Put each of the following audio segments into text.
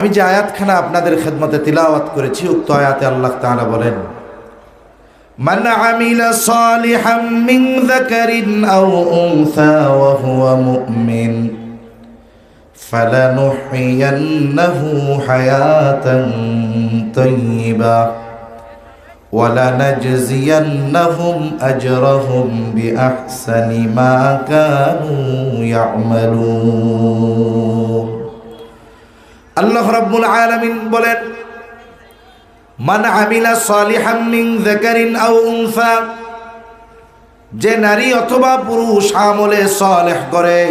আমি যে আয়াতখানা আপনাদের খেদমতে তিলাওয়াত করেছি উক্ত আয়াতে আল্লাহ তাআলা বলেন, মান আমিলা সালিহাম মিন যাকারিন আও উনসা ওয়া হুয়া মুমিন ফালানুহইয়ান্নাহু হায়াতান তাইয়্যিবা ওয়া লানাজজিয়ান্নাহুম আজরাহুম বিআহসানি মা কানু ইয়ামালুন। আল্লাহ রাব্বুল আলামিন বলেন, মান আমিলা সালিহাম মিন যাকারিন আও উনসা, যে নারী অথবা পুরুষ আমলে সালেহ করে,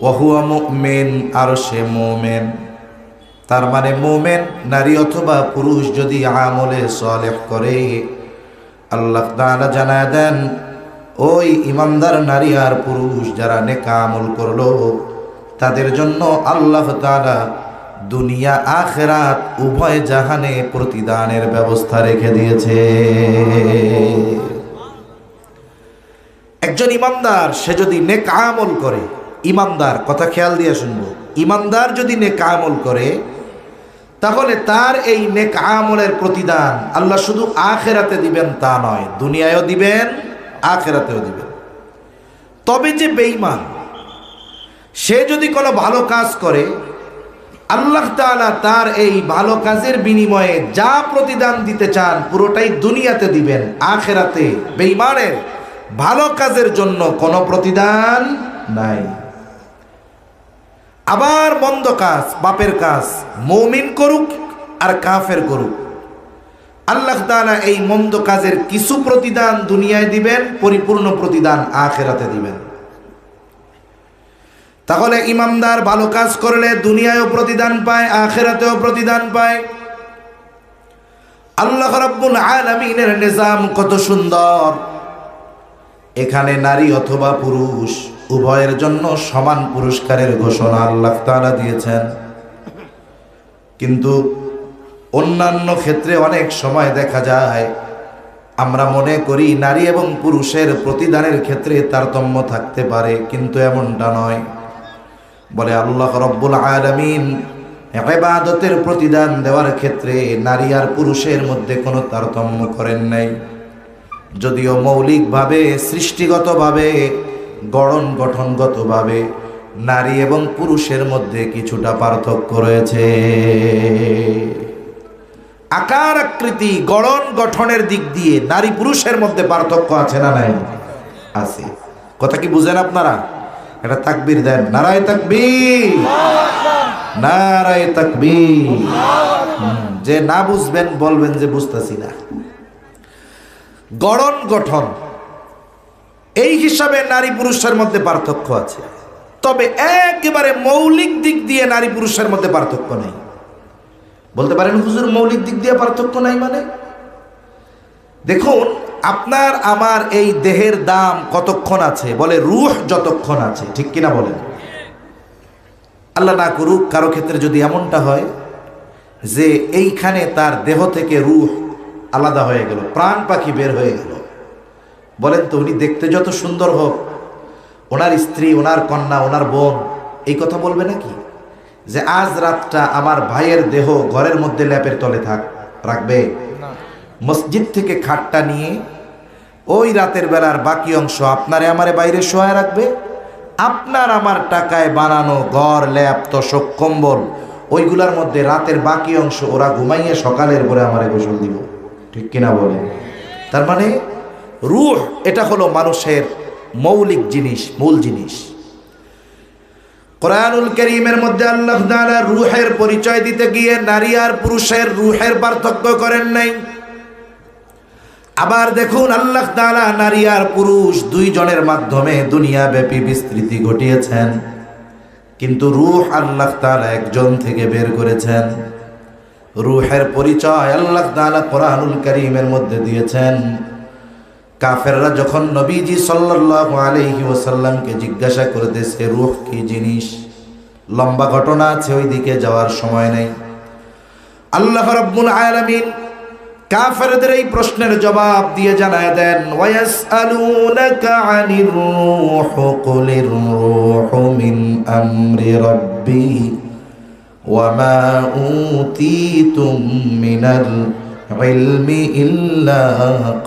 ওয়া হুয়া মুমিন, আর সে মুমিন। তার মানে মুমিন নারী অথবা পুরুষ যদি আমলে সালেহ করে, আল্লাহ তাআলা জানায় দেন ওই ইমানদার নারী আর পুরুষ যারা নেক আমল করলো তাদের জন্য আল্লাহ তাআলা দুনিয়া আখিরাত উভয় জাহানে প্রতিদানের ব্যবস্থা রেখে দিয়েছে। একজন ইমানদার সে যদি নেক আমল করে, ইমানদার, কথা খেয়াল দিয়ে শুনবো, ইমানদার যদি নেক আমল করে তাহলে তার এই নেক আমলের প্রতিদান আল্লাহ শুধু আখিরাতে দিবেন তা নয়, দুনিয়ায়ও দিবেন, আখিরাতেও দিবেন। তবে যে বেঈমান সে যদি কোনো ভালো কাজ করে, আল্লাহ তাআলা তার এই ভালো কাজের বিনিময়ে যা প্রতিদান দিতে চান পুরোটাই দুনিয়াতে দিবেন, আখিরাতে বেঈমানের ভালো কাজের জন্য কোনো প্রতিদান নাই। আবার মন্দ কাজ, পাপের কাজ মুমিন করুক আর কাফের করুক, আল্লাহ তাআলা এই মন্দ কাজের কিছু প্রতিদান দুনিয়ায় দিবেন, পরিপূর্ণ প্রতিদান আখিরাতে দিবেন। তাহলে ইমানদার ভালো কাজ করলে দুনিয়ায়ও প্রতিদান পায়, আখিরাতেও প্রতিদান পায়। আল্লাহ রাব্বুল আলামিনের নিজাম কত সুন্দর! এখানে নারী অথবা পুরুষ উভয়ের জন্য সমান পুরস্কারের ঘোষণা আল্লাহ তাআলা দিয়েছেন। কিন্তু অন্যান্য ক্ষেত্রে অনেক সময় দেখা যায় আমরা মনে করি নারী এবং পুরুষের প্রতিদানের ক্ষেত্রে তারতম্য থাকতে পারে, কিন্তু এমনটা নয়। বলে আল্লাহ রাব্বুল আলামিন ইবাদতের প্রতিদান দেওয়ার ক্ষেত্রে নারী আর পুরুষের মধ্যে কোনো তারতম্য করেন নাই। যদিও মৌলিকভাবে, সৃষ্টিগতভাবে, গঠনগতভাবে নারী এবং পুরুষের মধ্যে কিছুটা পার্থক্য রয়েছে। আকার আকৃতি, গঠনের দিক দিয়ে নারী পুরুষের মধ্যে পার্থক্য আছে না নাই? আছে। কথা কি বুঝেন আপনারা? এটা তাকবীর দেন, নারায়ে তাকবীর, নারায়ে তাকবীর। যে না বুঝবেন বলবেন যে বুঝতাছি না। গঠন এই হিসাবে নারী পুরুষের মধ্যে পার্থক্য আছে, তবে একেবারে মৌলিক দিক দিয়ে নারী পুরুষের মধ্যে পার্থক্য নেই। বলতে পারেন হুজুর মৌলিক দিক দিয়ে পার্থক্য নাই মানে? দেখুন, আপনার আমার এই দেহের দাম কতক্ষণ আছে? বলে রূহ যতক্ষণ আছে, ঠিক কিনা বলেন? আল্লাহ না করুক কারো ক্ষেত্রে যদি এমনটা হয় যে এইখানে তার দেহ থেকে রূহ আলাদা হয়ে গেল, প্রাণ পাখি বের হয়ে গেল, বলেন তো উনি দেখতে যত সুন্দর হোক, ওনার স্ত্রী, ওনার কন্যা, ওনার বোন এই কথা বলবে নাকি যে আজ রাতটা আমার ভাইয়ের দেহ ঘরের মধ্যে ল্যাপের তলে রাখবে? মসজিদ থেকে খাটটা নিয়ে ওই রাতের বেলার বাকি অংশ আপনারে আমারে বাইরে শোয়া রাখবে। আপনার আমার টাকায় বানানো ঘর, ল্যাপ, তোশক, কম্বল, ওইগুলার মধ্যে রাতের বাকি অংশ ওরা ঘুমাইয়ে সকালের পরে আমারে গোসল দিব, ঠিক কিনা বলেন? তার মানে রূহ এটা হলো মানুষের মৌলিক জিনিস, মূল জিনিস। কোরআনুল কারীমের মধ্যে আল্লাহ তাআলা রূহের পরিচয় দিতে গিয়ে নারী আর পুরুষের রূহের পার্থক্য করেন নাই। আবার দেখুন আল্লাহ তাআলা নারী আর পুরুষ দুইজনের মাধ্যমে দুনিয়াব্যাপী বিস্তৃতি ঘটিয়েছেন, কিন্তু রূহ আল্লাহ তাআলা একজন থেকে বের করেছেন। রূহের পরিচয় আল্লাহ তাআলা কোরআনুল কারীমের মধ্যে দিয়েছেন। কাফেররা যখন নবীজি সাল্লাল্লাহু আলাইহি ওয়াসাল্লামকে জিজ্ঞাসা করতেছে রূহ কি জিনিস, লম্বা ঘটনা আছে, ওই দিকে যাওয়ার সময় নেই। আল্লাহ রাব্বুল আলামিন কাফেরদের এই প্রশ্নের জবাব দিয়ে জানায় দেন, ওয়ায়াসআলুনাকা আনির রূহ কুলির রূহু মিন আমরি রাব্বি ওয়ামা উতীতুম মিনাল ইলমি ইল্লা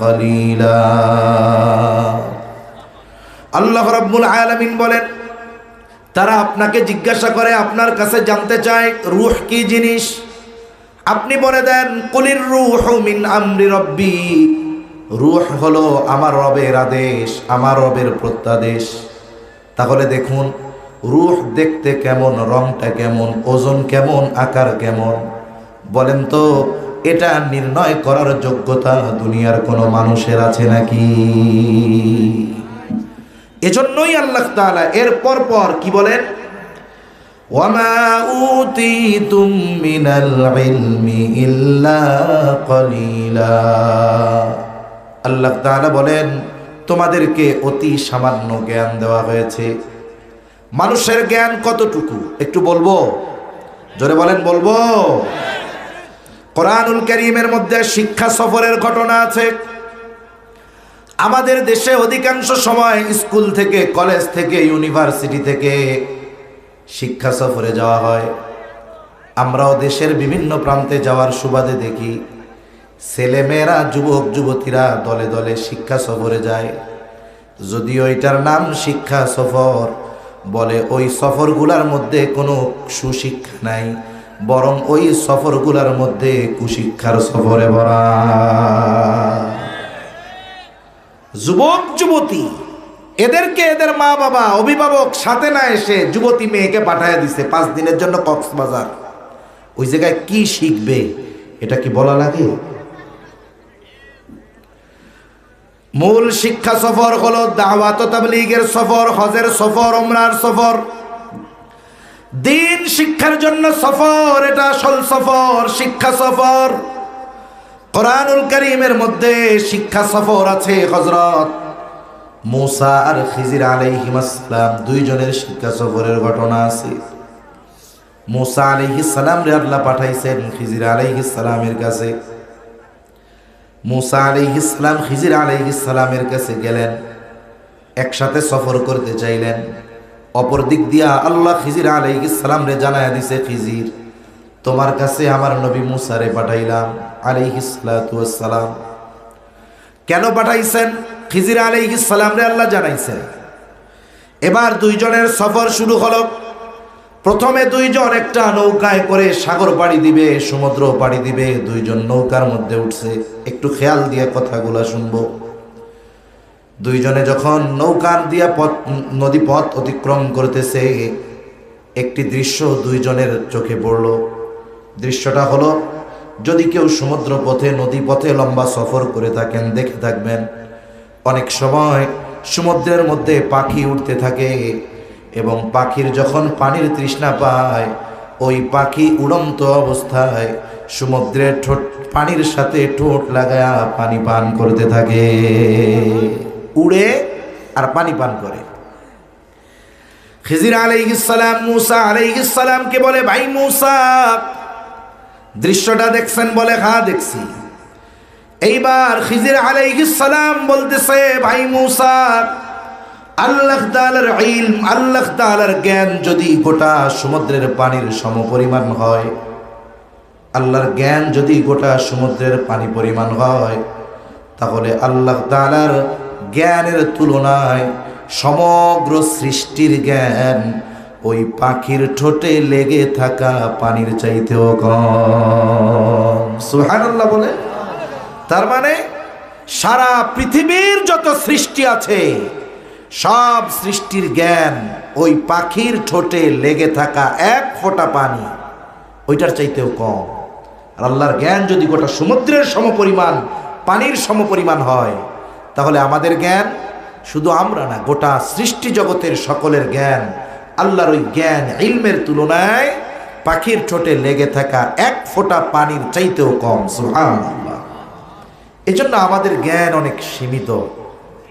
কালিলা। আল্লাহ রাব্বুল আলামিন বলেন, তারা আপনাকে জিজ্ঞাসা করে, আপনার কাছে জানতে চায় রূহ কি জিনিস। আপনি বলে দেন, কুলির রূহু মিন আমরি রব্বি, রূহ হলো আমার রবের আদেশ, আমার রবের প্রত্যাদেশ। তাহলে দেখুন রূহ দেখতে কেমন, রংটা কেমন, ওজন কেমন, আকার কেমন, বলেন তো এটা নির্ণয় করার যোগ্যতা দুনিয়ার কোনো মানুষের আছে নাকি? এজন্যই আল্লাহ তাআলা এর পর কি বলেন, ওয়ামা উতীতুম মিনাল ইলমি ইল্লা কালিলা। আল্লাহ তাআলা বলেন, তোমাদেরকে অতি সামান্য জ্ঞান দেওয়া হয়েছে। মানুষের জ্ঞান কতটুকু একটু বলবো? জোরে বলেন, বলবো? কোরআনুল কারীমের মধ্যে শিক্ষা সফরের ঘটনা আছে। আমাদের দেশে অধিকাংশ সময় স্কুল থেকে, কলেজ থেকে, ইউনিভার্সিটি থেকে শিক্ষা সফরে যাওয়া হয়। আমরাও দেশের বিভিন্ন প্রান্তে যাওয়ার সুবাদে দেখি ছেলেমেয়েরা, যুবক যুবতীরা দলে দলে শিক্ষা সফরে যায়। যদিও এটার নাম শিক্ষা সফর, বলে ওই সফরগুলার মধ্যে কোনো সুশিক্ষা নাই, বরং ওই সফরগুলার মধ্যে কুশিক্ষার সফরে ভরা। যুবক যুবতী এদেরকে এদের মা বাবা, অভিভাবক সাথে না এসে যুবতী মেয়েকে পাঠায় দিছে 5 দিনের জন্য কক্সবাজার। ওই জায়গায় কি শিখবে এটা কি বলা লাগে? মূল শিক্ষা সফর হলো দাওয়াত ও তাবলীগের সফর, হজের সফর, উমরার সফর, দিন শিক্ষার জন্য সফর। এটা আসল সফর, শিক্ষা সফর। কোরআনুল কারীমের মধ্যে শিক্ষা সফর আছে। হযরত মূসা আর খিজির আলাইহিস সালাম দুইজনের শিক্ষা সফরের ঘটনা আছে। মূসা আলাইহিস সালাম রে আল্লাহ পাঠাইছেন খিজির আলাইহিস সালামের কাছে। মূসা আলাইহিস সালাম খিজির আলাইহিস সালামের কাছে গেলেন, একসাথে সফর করতে চাইলেন। অপর দিক দিয়া আল্লাহ খিজির আলাইহিস সালাম রে জানায়া দিছে, খিজির তোমার কাছে আমার নবী মূসা রে পাঠাইলাম আলাইহিস সালাতু ওয়াস সালাম। কেন পাঠাইছেন? খিজির আলাইহিস সালাম রে আল্লাহ জানাইছেন। এবার দুইজনের সফর শুরু হলো। প্রথমে দুইজন একটা নৌকায় করে সাগর পাড়ি দিবে, সমুদ্র পাড়ি দিবে। দুইজন নৌকার মধ্যে উঠছে। একটু খেয়াল দিয়ে কথাগুলো শুনবো। দুইজনে যখন নৌকার দিয়া নদী পথ অতিক্রম করতেছে, একটি দৃশ্য দুইজনের চোখে পড়ল। দৃশ্যটা হলো, যদি কেউ সমুদ্র পথে, নদী পথে লম্বা সফর করে থাকেন, দেখে থাকবেন অনেক সময় সমুদ্রের মধ্যে পাখি উঠতে থাকে এবং পাখির যখন পানির তৃষ্ণা পায়, ওই পাখি উড়ন্ত অবস্থায় সমুদ্রের পানির সাথে ঠোঁট লাগায়া পানি পান করতে থাকে। উড়ে আর পানি পান করে। খিজির আলাইহিস সালাম মূসা আলাইহিস সালামকে বলে, ভাই মূসা দৃশ্যটা দেখছেন? বলে, হ্যাঁ দেখছি। এইবার খিজির আলাইহিস সালাম বলতেছে, ভাই মূসা আল্লাহ তাআলার ইলম, আল্লাহ তাআলার জ্ঞান যদি গোটা সমুদ্রের পানির সমপরিমাণ হয়, আল্লাহর জ্ঞান যদি গোটা সমুদ্রের পানি পরিমাণ হয়, তাহলে আল্লাহ তাআলার জ্ঞানের তুলনায় সমগ্র সৃষ্টির জ্ঞান ওই পাখির ঠোঁটে লেগে থাকা পানির চাইতেও কম। সুবহানাল্লাহ বলে। তার মানে সারা পৃথিবীর যত সৃষ্টি আছে, সব সৃষ্টির জ্ঞান ওই পাখির ঠোঁটে লেগে থাকা এক ফোঁটা পানি, ওইটার চাইতেও কম। আর আল্লাহর জ্ঞান যদি গোটা সমুদ্রের সমপরিমাণ, পানির সমপরিমাণ হয়, তাহলে আমাদের জ্ঞান, শুধু আমরা না, গোটা সৃষ্টি জগতের সকলের জ্ঞান আল্লাহর ওই জ্ঞান, ইলমের তুলনায় পাখির ঠোঁটে লেগে থাকা এক ফোঁটা পানির চাইতেও কম। সুবহানাল্লাহ। এই জন্য আমাদের জ্ঞান অনেক সীমিত,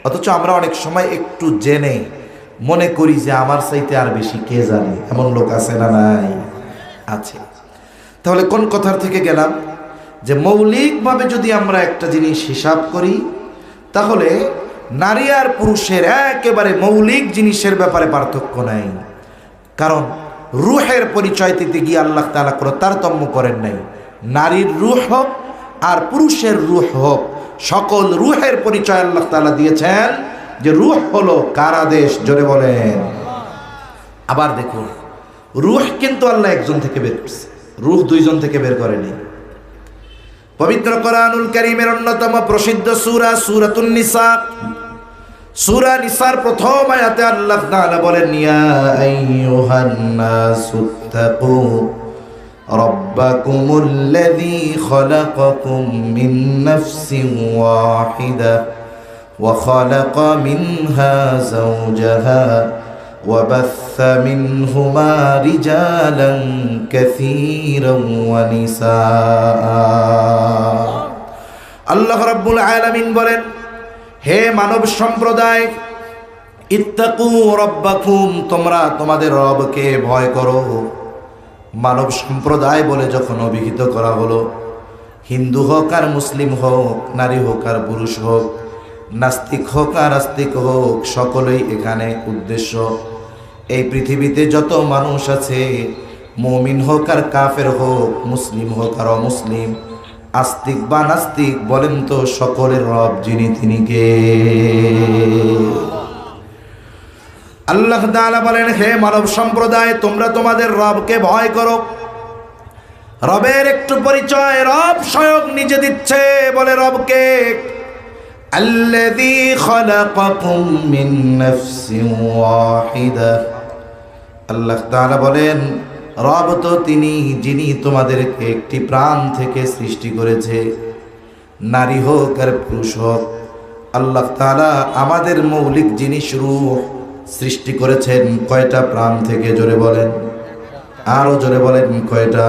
অথচ আমরা অনেক সময় একটু জেনে মনে করি যে আমার চাইতে আর বেশি কে জানে। এমন লোক আছে না? নাই? আছে। তাহলে কোন কথার থেকে গেলাম? যে মৌলিকভাবে যদি আমরা একটা জিনিস হিসাব করি, তাহলে নারী আর পুরুষের একেবারে মৌলিক জিনিসের ব্যাপারে পার্থক্য নাই। কারণ রুহের পরিচয় দিতে গিয়ে আল্লাহ তাআলা কোনো তারতম্য করেন নাই। নারীর রূহ হোক আর পুরুষের রূহ হোক, সকল রুহের পরিচয় আল্লাহ তাআলা দিয়েছেন যে রূহ হলো কার আদেশ, জোরে বলেন। আবার দেখুন, রূহ কিন্তু আল্লাহ একজন থেকে বের করছে, রূহ দুইজন থেকে বের করেনি। পবিত্র কোরআনুল কারীমের অন্যতম প্রসিদ্ধ সূরা সূরাতুন নিসা, সূরা নিসার প্রথম আয়াতে আল্লাহ তাআলা বলেন, ইয়া আইয়ুহান নাসুত্তাকু রাব্বাকুমুল্লাযী খালাকাকুম মিন নাফসিন ওয়াহিদা ওয়া খালাকা মিনহা যাওজাহা ওয়া বাসসা মিনহুমা রিজালান কাসীরান ওয়া নিসাআ। আল্লাহ রাব্বুল আলামিন বলেন, হে মানব সম্প্রদায়, ইত্তাকু রাব্বাকুম, তোমরা তোমাদের রবকে ভয় করো। মানব সম্প্রদায় বলে যখন অভিহিত করা হলো, হিন্দু হোক আর মুসলিম হোক, নারী হোক আর পুরুষ হোক, নাস্তিক হোক আর আস্তিক হোক, সকলেই এখানে উদ্দেশ্য এই পৃথিবীতে যত মানুষ আছে, মুমিন হোক আর কাফের হোক, মুসলিম হোক আর অমুসলিম, আস্তিক বা নাস্তিক, বলেন তো সকলের রব যিনি তিনি কে? আল্লাহ তাআলা বলেন, হে মানব সম্প্রদায়, তোমরা তোমাদের রবকে ভয় করো। রবের একটু পরিচয় রব স্বয়ং নিজে দিচ্ছে, বলে রবকে আল্লাযী খালাকাকুম মিন নাফসিন ওয়াহিদা। আল্লাহ তাআলা বলেন, রব তো তিনি যিনি তোমাদেরকে একটি প্রাণ থেকে সৃষ্টি করেছে, নারী হোক আর পুরুষ হোক। আল্লাহ তাআলা আমাদের মৌলিক জিনিস রূহ সৃষ্টি করেছেন কয়টা প্রাণ থেকে? জোরে বলেন, আরো জোরে বলেন, কয়টা?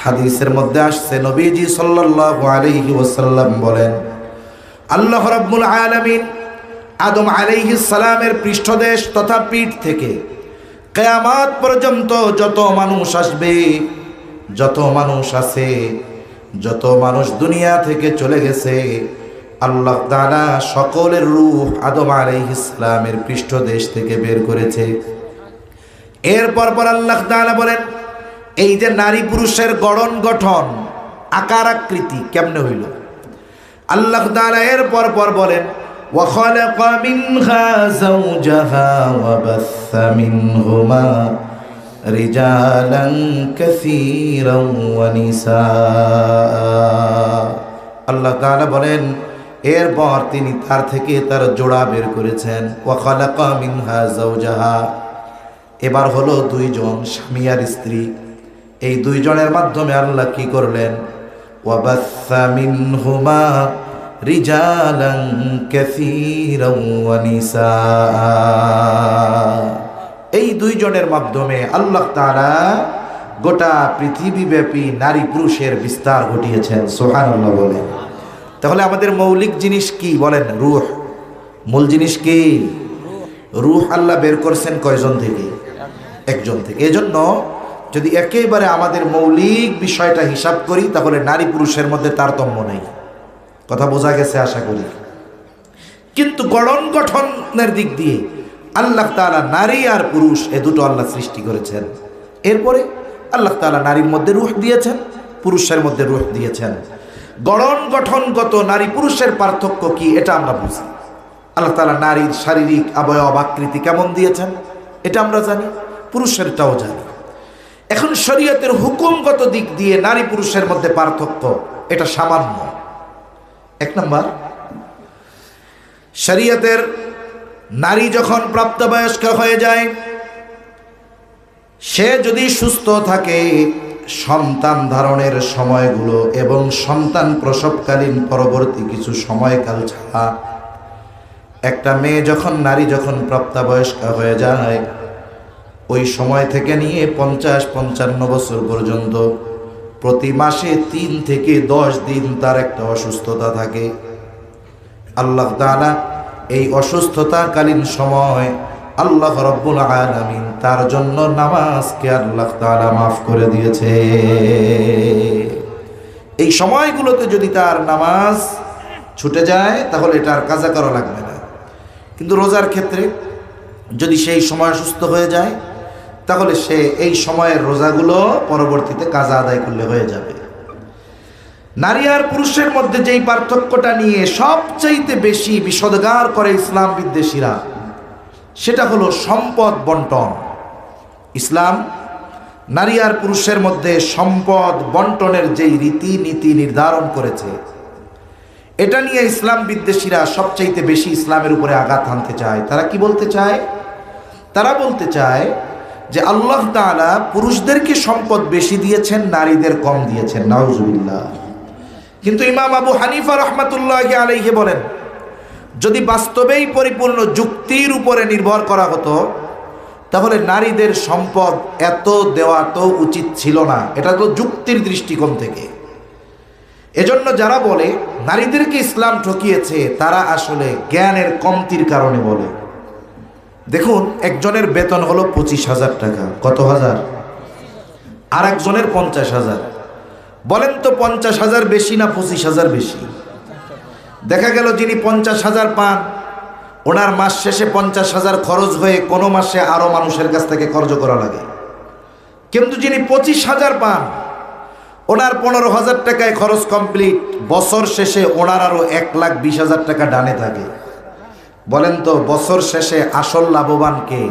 হাদিসের মধ্যে আসছে, নবীজি সাল্লাল্লাহু আলাইহি ওয়াসাল্লাম বলেন, আল্লাহ রাব্বুল আলামিন আদম আলাইহিস সালামের পৃষ্ঠদেশ তথা পিঠ থেকে কিয়ামত পর্যন্ত যত মানুষ আসবে, যত মানুষ আছে, যত মানুষ দুনিয়া থেকে চলে গেছে, আল্লাহ তাআলা সকলের রূহ আদম আলাইহিস সালামের পৃষ্ঠদেশ থেকে বের করেছে। এরপর আল্লাহ তাআলা বলেন, এই যে নারী পুরুষের গড়ন গঠন আকার আকৃতি কেমনে হইল? আল্লাহ তাআলা এরপর বলেন, ওয়া খালাকা মিনহা যাওজাহা ওয়া বাসসা মিনহুমা রিজালান কাসীরান ওয়া নিসাআ। আল্লাহ তাআলা বলেন, এরপর তিনি তার থেকে তার জোড়া বের করেছেন। ওয়া খালাকা মিনহা যাওজাহা, এবার হলো দুইজন, স্বামী আর স্ত্রী। এই দুইজনের মাধ্যমে আল্লাহ কি করলেন? ওয়া বাসসা মিনহুমা রিজালান কাসীরান ওয়া নিসাআ। এই দুইজনের মাধ্যমে আল্লাহ তাআলা গোটা পৃথিবীব্যাপী নারী পুরুষের বিস্তার ঘটিয়েছেন। সুবহানাল্লাহ বলেন। তাহলে আমাদের মৌলিক জিনিস কি বলেন? রূহ। মূল জিনিস কি? রূহ আল্লাহ বের করছেন কয়জন থেকে? একজন থেকে। এজন্য যদি একেবারে আমাদের মৌলিক বিষয়টা হিসাব করি, তাহলে নারী পুরুষের মধ্যে তারতম্য নেই। কথা বোঝা গেছে আশা করি। কিন্তু গড়ন গঠনের দিক দিয়ে আল্লাহ তাআলা নারী আর পুরুষ এ দুটো আল্লাহ সৃষ্টি করেছেন। এরপরে আল্লাহ তাআলা নারীর মধ্যে রূহ দিয়েছেন, পুরুষের মধ্যে রূহ দিয়েছেন। গড়ন গঠনগত নারী পুরুষের পার্থক্য কি এটা আমরা বুঝি। আল্লাহ তাআলা নারীর শারীরিক অবয়ব আকৃতি কেমন দিয়েছেন এটা আমরা জানি, পুরুষেরটাও জানি। এখন শরীয়তের হুকুমগত দিক দিয়ে নারী পুরুষের মধ্যে পার্থক্য এটা সামান্য। এক নম্বর, শরীয়তের নারী যখন প্রাপ্তবয়স্ক হয়ে যায়, সে যদি সুস্থ থাকে, সন্তান ধারণের সময়গুলো এবং সন্তান প্রসবকালীন পরবর্তী কিছু সময়কাল ছাড়া, একটা মেয়ে যখন, নারী যখন প্রাপ্তবয়স্ক হয়ে যায়, ওই সময় থেকে নিয়ে 50-55 বছর পর্যন্ত প্রতি মাসে 3 থেকে 10 দিন তার একটা অসুস্থতা থাকে। আল্লাহ তাআলা এই অসুস্থতাকালীন সময় আল্লাহ রাব্বুল আলামিন তার জন্য নামাজকে আল্লাহ তাআলা মাফ করে দিয়েছে। এই সময়গুলোতে যদি তার নামাজ ছুটে যায় তাহলে এটা আর কাজা করা লাগবে না। কিন্তু রোজার ক্ষেত্রে যদি সেই সময় অসুস্থ হয়ে যায় তাহলে সে এই সময়ের রোজাগুলো পরবর্তীতে কাজা আদায় করলে হয়ে যাবে। নারী আর পুরুষের মধ্যে যেই পার্থক্যটা নিয়ে সবচাইতে বেশি বিষোদগার করে ইসলাম বিদ্বেষীরা, সেটা হলো সম্পদ বন্টন। ইসলাম নারী আর পুরুষের মধ্যে সম্পদ বন্টনের যেই রীতিনীতি নির্ধারণ করেছে, এটা নিয়ে ইসলাম বিদ্বেষীরা সবচাইতে বেশি ইসলামের উপরে আঘাত হানতে চায়। তারা কি বলতে চায়? তারা বলতে চায় যে আল্লাহ তাআলা পুরুষদেরকে সম্পদ বেশি দিয়েছেন, নারীদের কম দিয়েছেন। নাউজুবিল্লাহ। কিন্তু ইমাম আবু হানিফা রহমাতুল্লাহি আলাইহি বলেন, যদি বাস্তবেই পরিপূর্ণ যুক্তির উপরে নির্ভর করা হতো, তাহলে নারীদের সম্পদ এত দেওয়া তো উচিত ছিল না। এটা তো যুক্তির দৃষ্টিকোণ থেকে। এজন্য যারা বলে নারীদেরকে ইসলাম ঠকিয়েছে, তারা আসলে জ্ঞানের কমতির কারণে বলে। দেখুন, একজনের বেতন হলো 25,000 টাকা। কত হাজার? আর একজনের 50,000। বলেন তো 50,000 বেশি না 25,000 বেশি? দেখা গেল যিনি 50,000 পান, ওনার মাস শেষে 50,000 খরচ হয়ে কোনো মাসে আরো মানুষের কাছ থেকে খরচ করা লাগে। কিন্তু যিনি 25,000 পান, ওনার 15,000 টাকায় খরচ কমপ্লিট, বছর শেষে ওনার আরো 1,20,000 টাকা ডানে থাকে। বলেন তো বছর শেষে আসল লাভবান কে,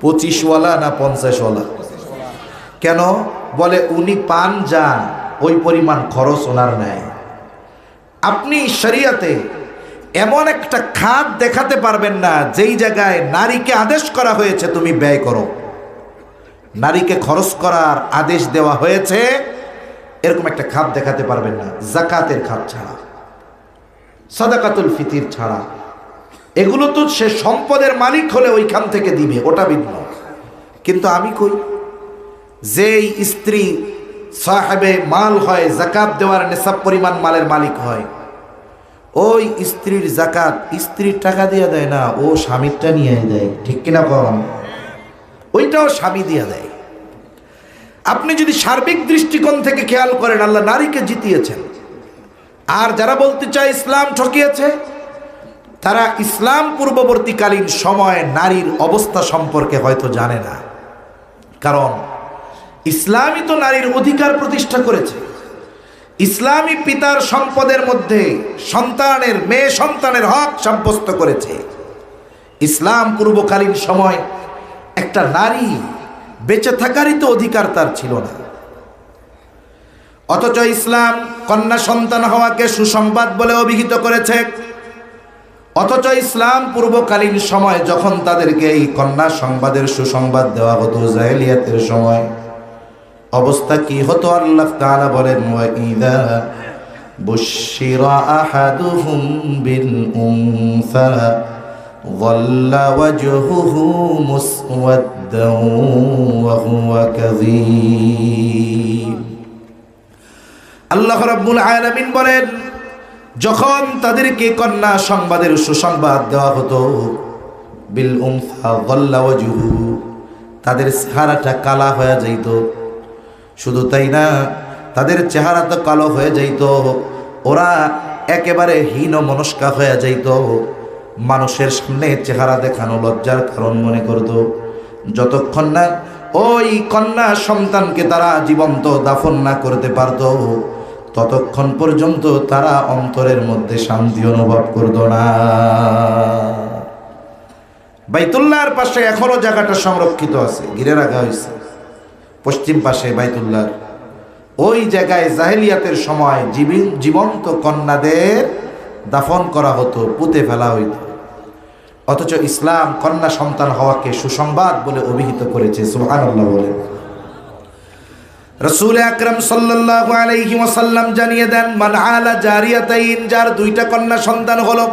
25ওয়ালা না 50ওয়ালা? কেন? বলে উনি পান যা, ওই পরিমাণ খরচ ওনার নেয়। আপনি শরিয়াতে এমন একটা খাত দেখাতে পারবেন না যেই জায়গায় নারীকে আদেশ করা হয়েছে তুমি ব্যয় করো, নারীকে খরচ করার আদেশ দেওয়া হয়েছে, এরকম একটা খাত দেখাতে পারবেন না। যাকাতের খাত ছাড়া, সাদাকাতুল ফিতির ছাড়া। এগুলো তো সে সম্পদের মালিক হলে ওইখান থেকে দিবে, ওটা ভিন্ন। কিন্তু আমি কই, যেই স্ত্রী সাহেবে মাল হয়, যাকাত দেওয়ার নেশাব পরিমাণ মালের মালিক হয়, ওই স্ত্রীর যাকাত স্ত্রীর টাকা দিয়ে দেয় না, ও স্বামীরটা নিয়ে দেয়। ঠিক কিনা বলেন? ওইটাও স্বামী দিয়ে দেয়। আপনি যদি সার্বিক দৃষ্টিকোণ থেকে খেয়াল করেন, আল্লাহ নারীকে জিতিয়েছেন। আর যারা বলতে চায় ইসলাম ঠকিয়েছে, তারা ইসলাম পূর্ববর্তীকালীন সময়ে নারীর অবস্থা সম্পর্কে হয়তো জানে না। কারণ ইসলামই তো নারীর অধিকার প্রতিষ্ঠা করেছে। ইসলামী পিতার সম্পদের মধ্যে সন্তানের, মেয়ে সন্তানের হক সাব্যস্ত করেছে। ইসলাম পূর্বকালীন সময় একটা নারী বেঁচে থাকারই তো অধিকার তার ছিল না। অথচ ইসলাম কন্যা সন্তান হওয়াকে সুসংবাদ বলে অভিহিত করেছে। অথচ ইসলাম পূর্বকালীন সময় যখন তাদেরকে এই কন্যা সংবাদের সুসংবাদ দেওয়া হতো, জাহেলিয়াতের সময় অবস্থা কি হতো আল্লাহ তাআলা বলেন, ওয়া ইযা বুশিরা আহাদুহুম বিল উনসা যাল্লা ওয়াজহুহু মুসওয়াদ্দান ওয়া হুয়া কাযীব। আল্লাহ রাব্বুল আলামিন বলেন, যখন তাদেরকে কন্যা সংবাদের সুসংবাদ দেওয়া হতো, বিল উনসা যাল্লা ওয়াজহুহু, তাদের চেহারাটা কালা হয়ে যাইত। শুধু তাই না, তাদের চেহারা তো কালো হয়ে যাইত, ওরা একেবারে হীন মনস্কা হয়ে যাইত। মানুষের সামনে চেহারা দেখানো লজ্জার কারণ মনে করত। যতক্ষণ না ওই কন্যা সন্তানকে তারা জীবন্ত দাফন না করতে পারত, ততক্ষণ পর্যন্ত তারা অন্তরের মধ্যে শান্তি অনুভব করত না। বাইতুল্লাহর পাশে এখনো জায়গাটা সংরক্ষিত আছে, ঘিরে রাখা হয়েছে। পশ্চিম পাশে বাইতুল্লাহ, ওই জায়গায় জাহেলিয়াতের সময় জীবন্ত কন্যাদের দাফন করা হতো, পুঁতে ফেলা হইত। অথচ ইসলাম কন্যা সন্তান হওয়াকে সুসংবাদ বলে অভিহিত করেছে। সুবহানাল্লাহ বলেন। রাসূল আকরাম সাল্লাল্লাহু আলাইহি ওয়াসাল্লাম জানিয়ে দেন, মান আলা জারিয়াতাইন, যার দুইটা কন্যা সন্তান হলো,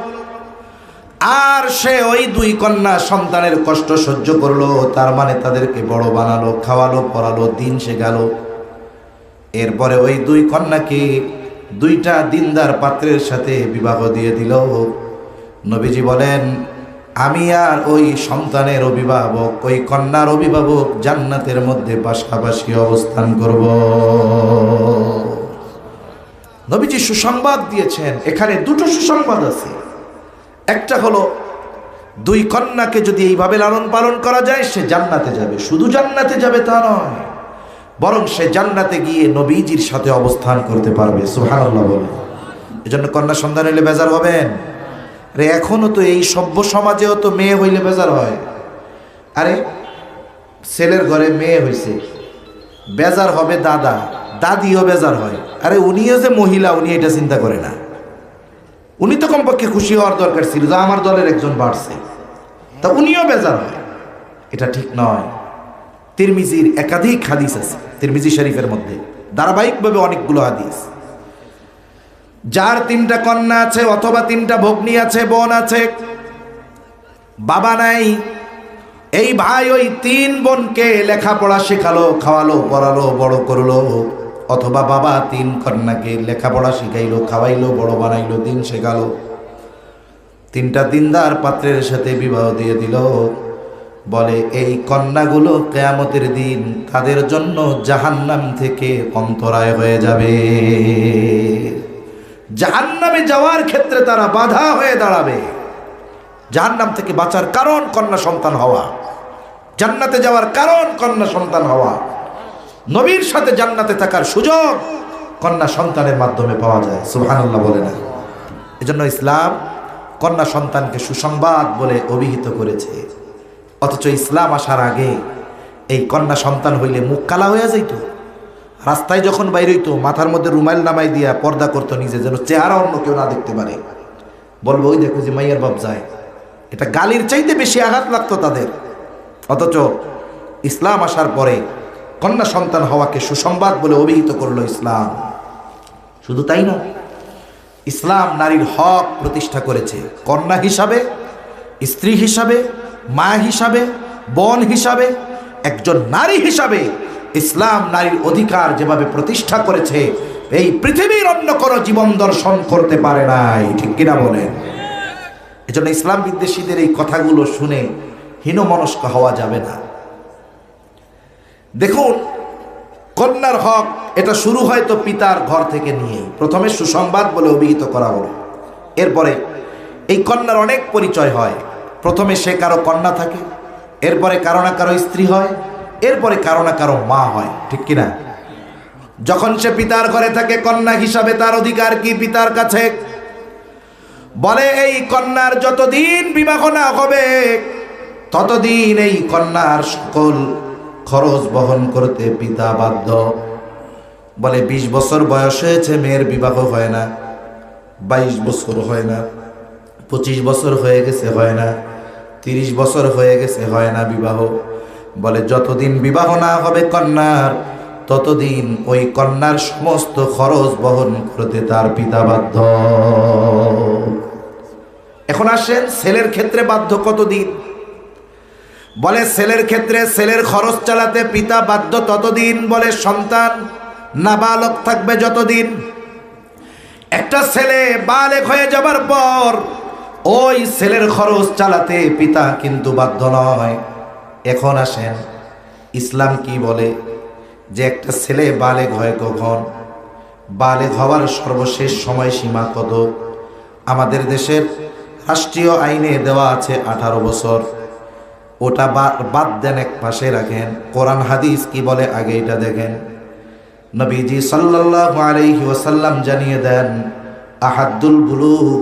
আর সে ওই দুই কন্যা সন্তানের কষ্ট সহ্য করলো, তার মানে তাদেরকে বড় বানালো, খাওয়ালো, পড়ালো, দিন সে গেল। এরপরে ওই দুই কন্যাকে দুইটা দিনদার পাত্রের সাথে বিবাহ দিয়ে দিল। নবীজি বলেন, আমি আর ওই সন্তানের অভিভাবক, ওই কন্যার অভিভাবক জান্নাতের মধ্যে পাশাপাশি অবস্থান করব। নবীজি সুসংবাদ দিয়েছেন। এখানে দুটো সুসংবাদ আছে। একটা হলো দুই কন্যাকে যদি এইভাবে লালন পালন করা যায়, সে জান্নাতে যাবে। শুধু জান্নাতে যাবে তা নয়, বরং সে জান্নাতে গিয়ে নবীজির সাথে অবস্থান করতে পারবে। সুবহানাল্লাহ বলে। এজন্য কন্যা সন্তান হইলে বেজার হবেন? আরে এখনো তো এই সভ্য সমাজেও তো মেয়ে হইলে বেজার হয়। আরে ছেলের ঘরে মেয়ে হইছে, বেজার হবে দাদা, দাদিও বেজার হয়। আরে উনিও যে মহিলা, উনি এটা চিন্তা করে না। উনি তো কমপক্ষে খুশি হওয়ার দরকার ছিল যে আমার দলের একজন বাড়ছে, তা উনিও বেজার হয়। এটা ঠিক নয়। তিরমিজির একাধিক হাদিস আছে, তিরমিজি শরীফের মধ্যে ধারাবাহিকভাবে অনেকগুলো হাদিস। যার 3টা কন্যা আছে অথবা 3টা ভগ্নী আছে, বোন আছে, বাবা নাই, এই ভাই ওই 3 বোনকে লেখাপড়া শেখালো, খাওয়ালো, পড়ালো, বড় করলো। অথবা বাবা 3 কন্যাকে লেখাপড়া শিখাইলো, খাওয়াইলো, বড় বানাইলো, দিন শেখালো। 3টা দিনদার পাত্রের সাথে বিবাহ দিয়ে দিল। বলে এই কন্যাগুলো কিয়ামতের দিন তাদের জন্য জাহান্নাম থেকে অন্তরায় হয়ে যাবে। জাহান্নামে যাওয়ার ক্ষেত্রে তারা বাধা হয়ে দাঁড়াবে। জাহান্নাম থেকে বাঁচার কারণ কন্যা সন্তান হওয়া, জান্নাতে যাওয়ার কারণ কন্যা সন্তান হওয়া। নবীর সাথে জান্নাতে থাকার সুযোগ কন্যা সন্তানের মাধ্যমে পাওয়া যায়। সুবহানাল্লাহ বলে না? এজন্য ইসলাম কন্যা সন্তানকে সুসংবাদ বলে অভিহিত করেছে। অথচ ইসলাম আসার আগে এই কন্যা সন্তান হইলে মুখ কালা হয়ে যাইত। রাস্তায় যখন বাইর হইতো মাথার মধ্যে রুমাইল নামাই দিয়া পর্দা করতো নিজে, যেন চেহারা অন্য কেউ না দেখতে পারে। বলবো ওই দেখো যে মাইয়ার বাপ যায়। এটা গালির চাইতে বেশি আঘাত লাগতো তাদের। অথচ ইসলাম আসার পরে কন্যা সন্তান হওয়াকে সুসংবাদ বলে অভিহিত করলো ইসলাম। শুধু তাই না, ইসলাম নারীর হক প্রতিষ্ঠা করেছে। কন্যা হিসাবে, স্ত্রী হিসাবে, মা হিসাবে, বোন হিসাবে, একজন নারী হিসাবে ইসলাম নারীর অধিকার যেভাবে প্রতিষ্ঠা করেছে, এই পৃথিবীর অন্য কোনো জীবন দর্শন করতে পারে নাই। ঠিক কিনা বলেন? এজন্য ইসলাম বিদ্বেষীদের এই কথাগুলো শুনে হীনমনস্ক হওয়া যাবে না। দেখুন, কন্যার হক এটা শুরু হয়তো পিতার ঘর থেকে নিয়ে প্রথমে সুসংবাদ বলে অভিহিত করা হলো। এরপরে এই কন্যার অনেক পরিচয় হয়। প্রথমে সে কারো কন্যা থাকে, এরপরে কারো না কারো স্ত্রী হয়, এরপরে কারো না কারো মা হয়। ঠিক কিনা? যখন সে পিতার ঘরে থাকে কন্যা হিসাবে তার অধিকার কি পিতার কাছে? বলে এই কন্যার যতদিন বিবাহ না হবে ততদিন এই কন্যার সকল খরচ বহন করতে পিতা বাধ্য। বলে 20 বছর বয়স হয়েছে, মেয়ের বিবাহ হয় না, 22 বছর হয় না, 25 বছর হয়ে গেছে হয় না, 30 বছর হয়ে গেছে হয় না বিবাহ। বলে যতদিন বিবাহ না হবে কন্যার ততদিন ওই কন্যার সমস্ত খরচ বহন করতে তার পিতা বাধ্য। এখন আসেন ছেলের ক্ষেত্রে বাধ্য কতদিন? বলে ছেলের ক্ষেত্রে ছেলের খরচ চালাতে পিতা বাধ্য ততদিন। বলে সন্তান নাবালক থাকবে যতদিন। একটা ছেলে বালেগ হয়ে যাবার পর ওই ছেলের খরচ চালাতে পিতা কিন্তু বাধ্য নয়। এখন আসেন ইসলাম কি বলে যে একটা ছেলে বালেগ হয় কখন? বালেগ হওয়ার সর্বশেষ সময়সীমা কত? আমাদের দেশের রাষ্ট্রীয় আইনে দেওয়া আছে 18 বছর। ওটা বাদ দেন, এক পাশে রাখেন। কোরআন হাদিস কি বলে আগে এটা দেখেন। নবীজি সাল্লাল্লাহু আলাইহি ওয়াসাল্লাম জানিয়ে দেন, আহাদুল বুলুগ,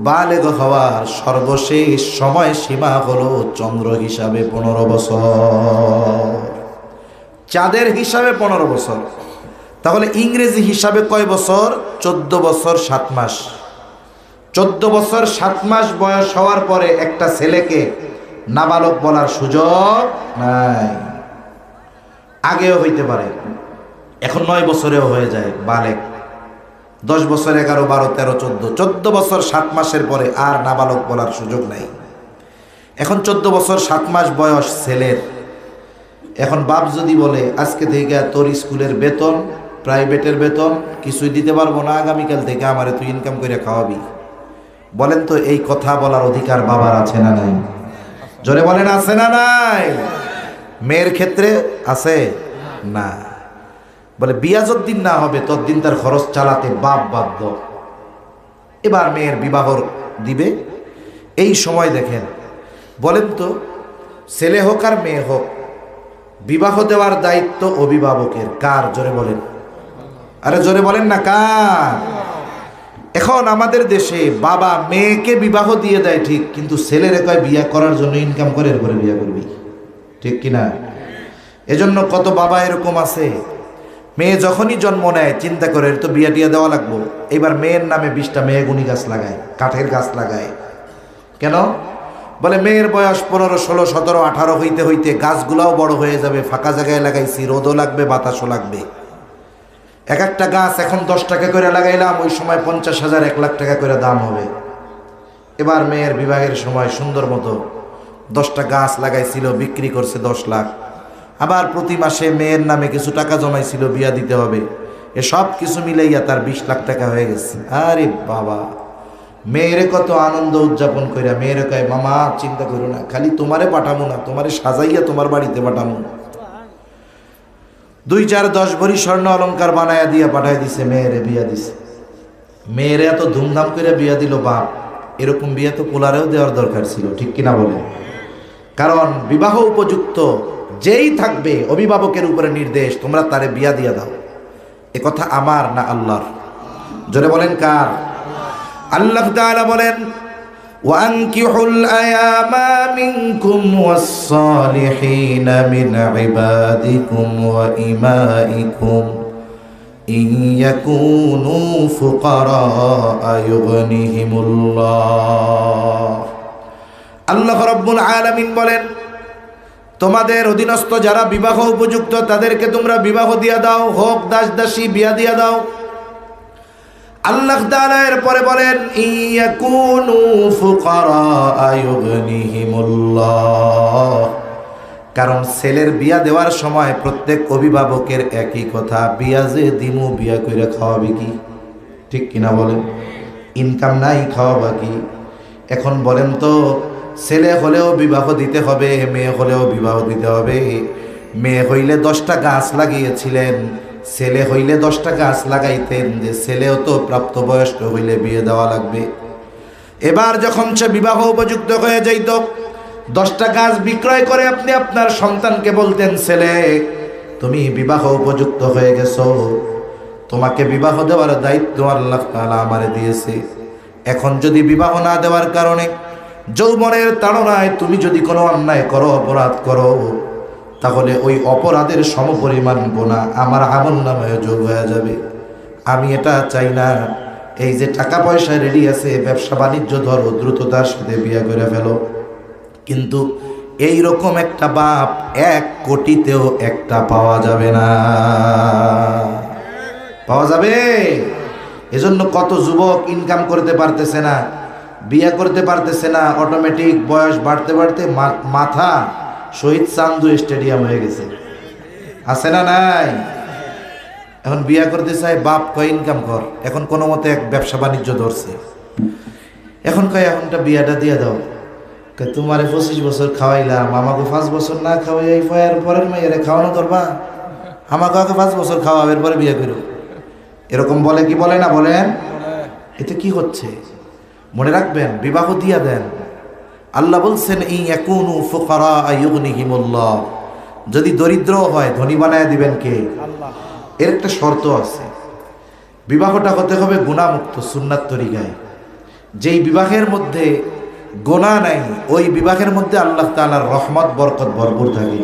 বালেগ হওয়ার সর্বশেষ সময় সীমা হলো চন্দ্র হিসাবে 15 বছর, চাঁদের হিসাবে 15 বছর। তাহলে ইংরেজি হিসাবে কয় বছর? 14 বছর 7 মাস। 14 বছর 7 মাস বয়স হওয়ার পরে একটা ছেলেকে নাবালক বলার সুযোগ নাই। আগেও হইতে পারে, এখন 9 বছরেও হয়ে যায় বালেক। 10 বছর 11, 12, 13, 14, 14 বছর 7 মাসের পরে আর নাবালক বলার সুযোগ নাই। এখন 14 বছর 7 মাস বয়স ছেলের। এখন বাপ যদি বলে আজকে থেকে তোর স্কুলের বেতন, প্রাইভেটের বেতন কিছুই দিতে পারবো না, আগামীকাল থেকে আমারে তুই ইনকাম করে খাওয়াবি, বলেন তো এই কথা বলার অধিকার বাবার আছে না নাই? জোরে বলেন, আছে না নাই? মেয়ের ক্ষেত্রে আছে না। বলে বিয়া যতদিন না হবে ততদিন তার খরচ চালাতে বাপ বাধ্য। এবার মেয়ের বিবাহ দিবে, এই সময় দেখেন বলেন তো, ছেলে হোক আর মেয়ে হোক, বিবাহ দেওয়ার দায়িত্ব অভিভাবকের। কার? জোরে বলেন, আরে জোরে বলেন না, কার? এখন আমাদের দেশে বাবা মেয়েকে বিবাহ দিয়ে দেয় ঠিক, কিন্তু ছেলের কয় বিয়ে করার জন্য ইনকাম করে এরপরে বিয়ে করবি, ঠিক কিনা? এজন্য কত বাবা এরকম আছে, মেয়ে যখনই জন্ম নেয় চিন্তা করে তো বিয়ে টিয়া দেওয়া লাগবো, এবার মেয়ের নামে 20টা মেয়েগুনি গাছ লাগায়, কাঠের গাছ লাগায়। কেন? বলে মেয়ের বয়স 15, 16, 17, 18 হইতে হইতে গাছগুলাও বড় হয়ে যাবে, ফাঁকা জায়গায় লাগাইছি, রোদও লাগবে, বাতাসও লাগবে। এক একটা গাছ এখন 10 টাকা করে লাগাইলাম, ওই সময় 50,000, 1 লাখ টাকা করে দাম হবে। এবার মেয়ের বিবাহের সময় সুন্দর মতো 10টা গাছ লাগাইছিল, বিক্রি করছে 10 লাখ। আবার প্রতি মাসে মেয়ের নামে কিছু টাকা জমাইছিল, বিয়া দিতে হবে, এসব কিছু মিলাইয়া তার 20 লাখ টাকা হয়ে গেছে। আরে বাবা, মেয়েরে কত আনন্দ উদযাপন করিয়া মেয়েরে কয়, মামা চিন্তা করো না, খালি তোমারে পাঠামো না, তোমারে সাজাইয়া তোমার বাড়িতে পাঠামো। 2, 4, 10 ভরি স্বর্ণ অলংকার বানায়া দিয়া পাঠাই দিছে, মেয়েরে বিয়া দিছে। মেয়েরে এত ধুমধাম করে বিয়া দিল বাপ, এরকম বিয়া তো পোলারেও দেওয়ার দরকার ছিল, ঠিক কিনা বলে? কারণ বিবাহ উপযুক্ত যেই থাকবে অভিভাবকের উপরে নির্দেশ, তোমরা তারে বিয়া দিয়া দাও। এ কথা আমার না আল্লাহর? জোরে বলেন কার? আল্লাহ তাআলা বলেন, ওয়ানকিহুল আয়ামা মিনকুম ওয়াস-সালিহিনা মিন ইবাদিকুম ওয়া ইমাইকুম ইন ইয়াকুনু ফুকারা ইউগনিহিমুল্লাহ। আল্লাহ রাব্বুল আলামিন বলেন, তোমাদের অধীনস্থ যারা বিবাহ উপযুক্ত তাদেরকে তোমরা বিবাহ দিয়া দাও, হোক দাস দাসী, বিয়া দিয়া দাও। আল্লাহ তাআলা এরপরে বলেন, ইয়াকুনু ফুকারা ইউগনিহিমুল্লাহ। কারণ ছেলের বিয়া দেওয়ার সময় প্রত্যেক অভিভাবকের একই কথা, বিয়া যে দিমু, বিয়া কইরা খাওয়াবি কি? ঠিক কিনা বলেন? ইনকাম নাই, খাওয়াবা কি? এখন বলেন তো, ছেলে হলেও বিবাহ দিতে হবে, মেয়ে হলেও বিবাহ দিতে হবে। মেয়ে হইলে 10টা গাছ লাগিয়েছিলেন, ছেলে হইলে 10টা গাছ লাগাইতেন, যে ছেলেও তো প্রাপ্তবয়স্ক হইলে বিয়ে দেওয়া লাগবে। এবার যখন সে বিবাহ উপযুক্ত হয়ে যাইত, 10টা গাছ বিক্রয় করে আপনি আপনার সন্তানকে বলতেন, ছেলে তুমি বিবাহ উপযুক্ত হয়ে গেছো, তোমাকে বিবাহ দেওয়ার দায়িত্ব আল্লাহ তাআলা আমারে দিয়েছে। এখন যদি বিবাহ না দেওয়ার কারণে যৌবনের তাড়নায় তুমি যদি কোনো অন্যায় করো, অপরাধ করো, তাহলে ওই অপরাধের সমপরিমাণ গুনাহ আমার আমলনামায় যোগ হয়ে যাবে। আমি এটা চাই না। এই যে টাকা পয়সা রেডি আছে, ব্যবসা বাণিজ্য ধরো, দ্রুততার সাথে বিয়ে করে ফেলো, কিন্তু এই রকম একটা বাপ 1 কোটিতেও একটা পাওয়া যাবে না। পাওয়া যাবে? এজন্য কত যুবক ইনকাম করতে পারতেছে না, বিয়ে করতে পারতেছে না, অটোমেটিক বয়স বাড়তে বাড়তে মাথা শহীদ চান্দু স্টেডিয়াম হয়ে গেছে। আছে না নাই? এখন বিয়ে করতে চাই, বাপ কয় ইনকাম কর, এখন কোনো মতে এক ব্যবসা বাণিজ্য ধরছে, এখন কয় এখনটা বিয়াটা দিয়ে দাও। তোমারে 25 বছর খাওয়াইলাম, আমাকে 5 বছর না খাওয়াই পরের মেয়েরে খাওয়ানো ধরবা, আমাকে 5 বছর খাওয়াবে, এরপরে বিয়ে করো। এরকম বলে কি বলে না? বলেন। এতে কি হচ্ছে? মনে রাখবেন, বিবাহ দিয়া দেন। আল্লাহ বলছেন, ইয়াকুনু ফুকারা ইউগনিহিমুল্লাহ। যদি দরিদ্র হয়, ধনী বানায় দিবেন কে? আল্লাহ। এর একটা শর্ত আছে, বিবাহটা হতে হবে গুনাহমুক্ত, সুন্নাত তরিকায়। যেই বিবাহের মধ্যে গুনাহ নাই, ওই বিবাহের মধ্যে আল্লাহ তাআলার রহমত বরকত ভরপুর থাকে।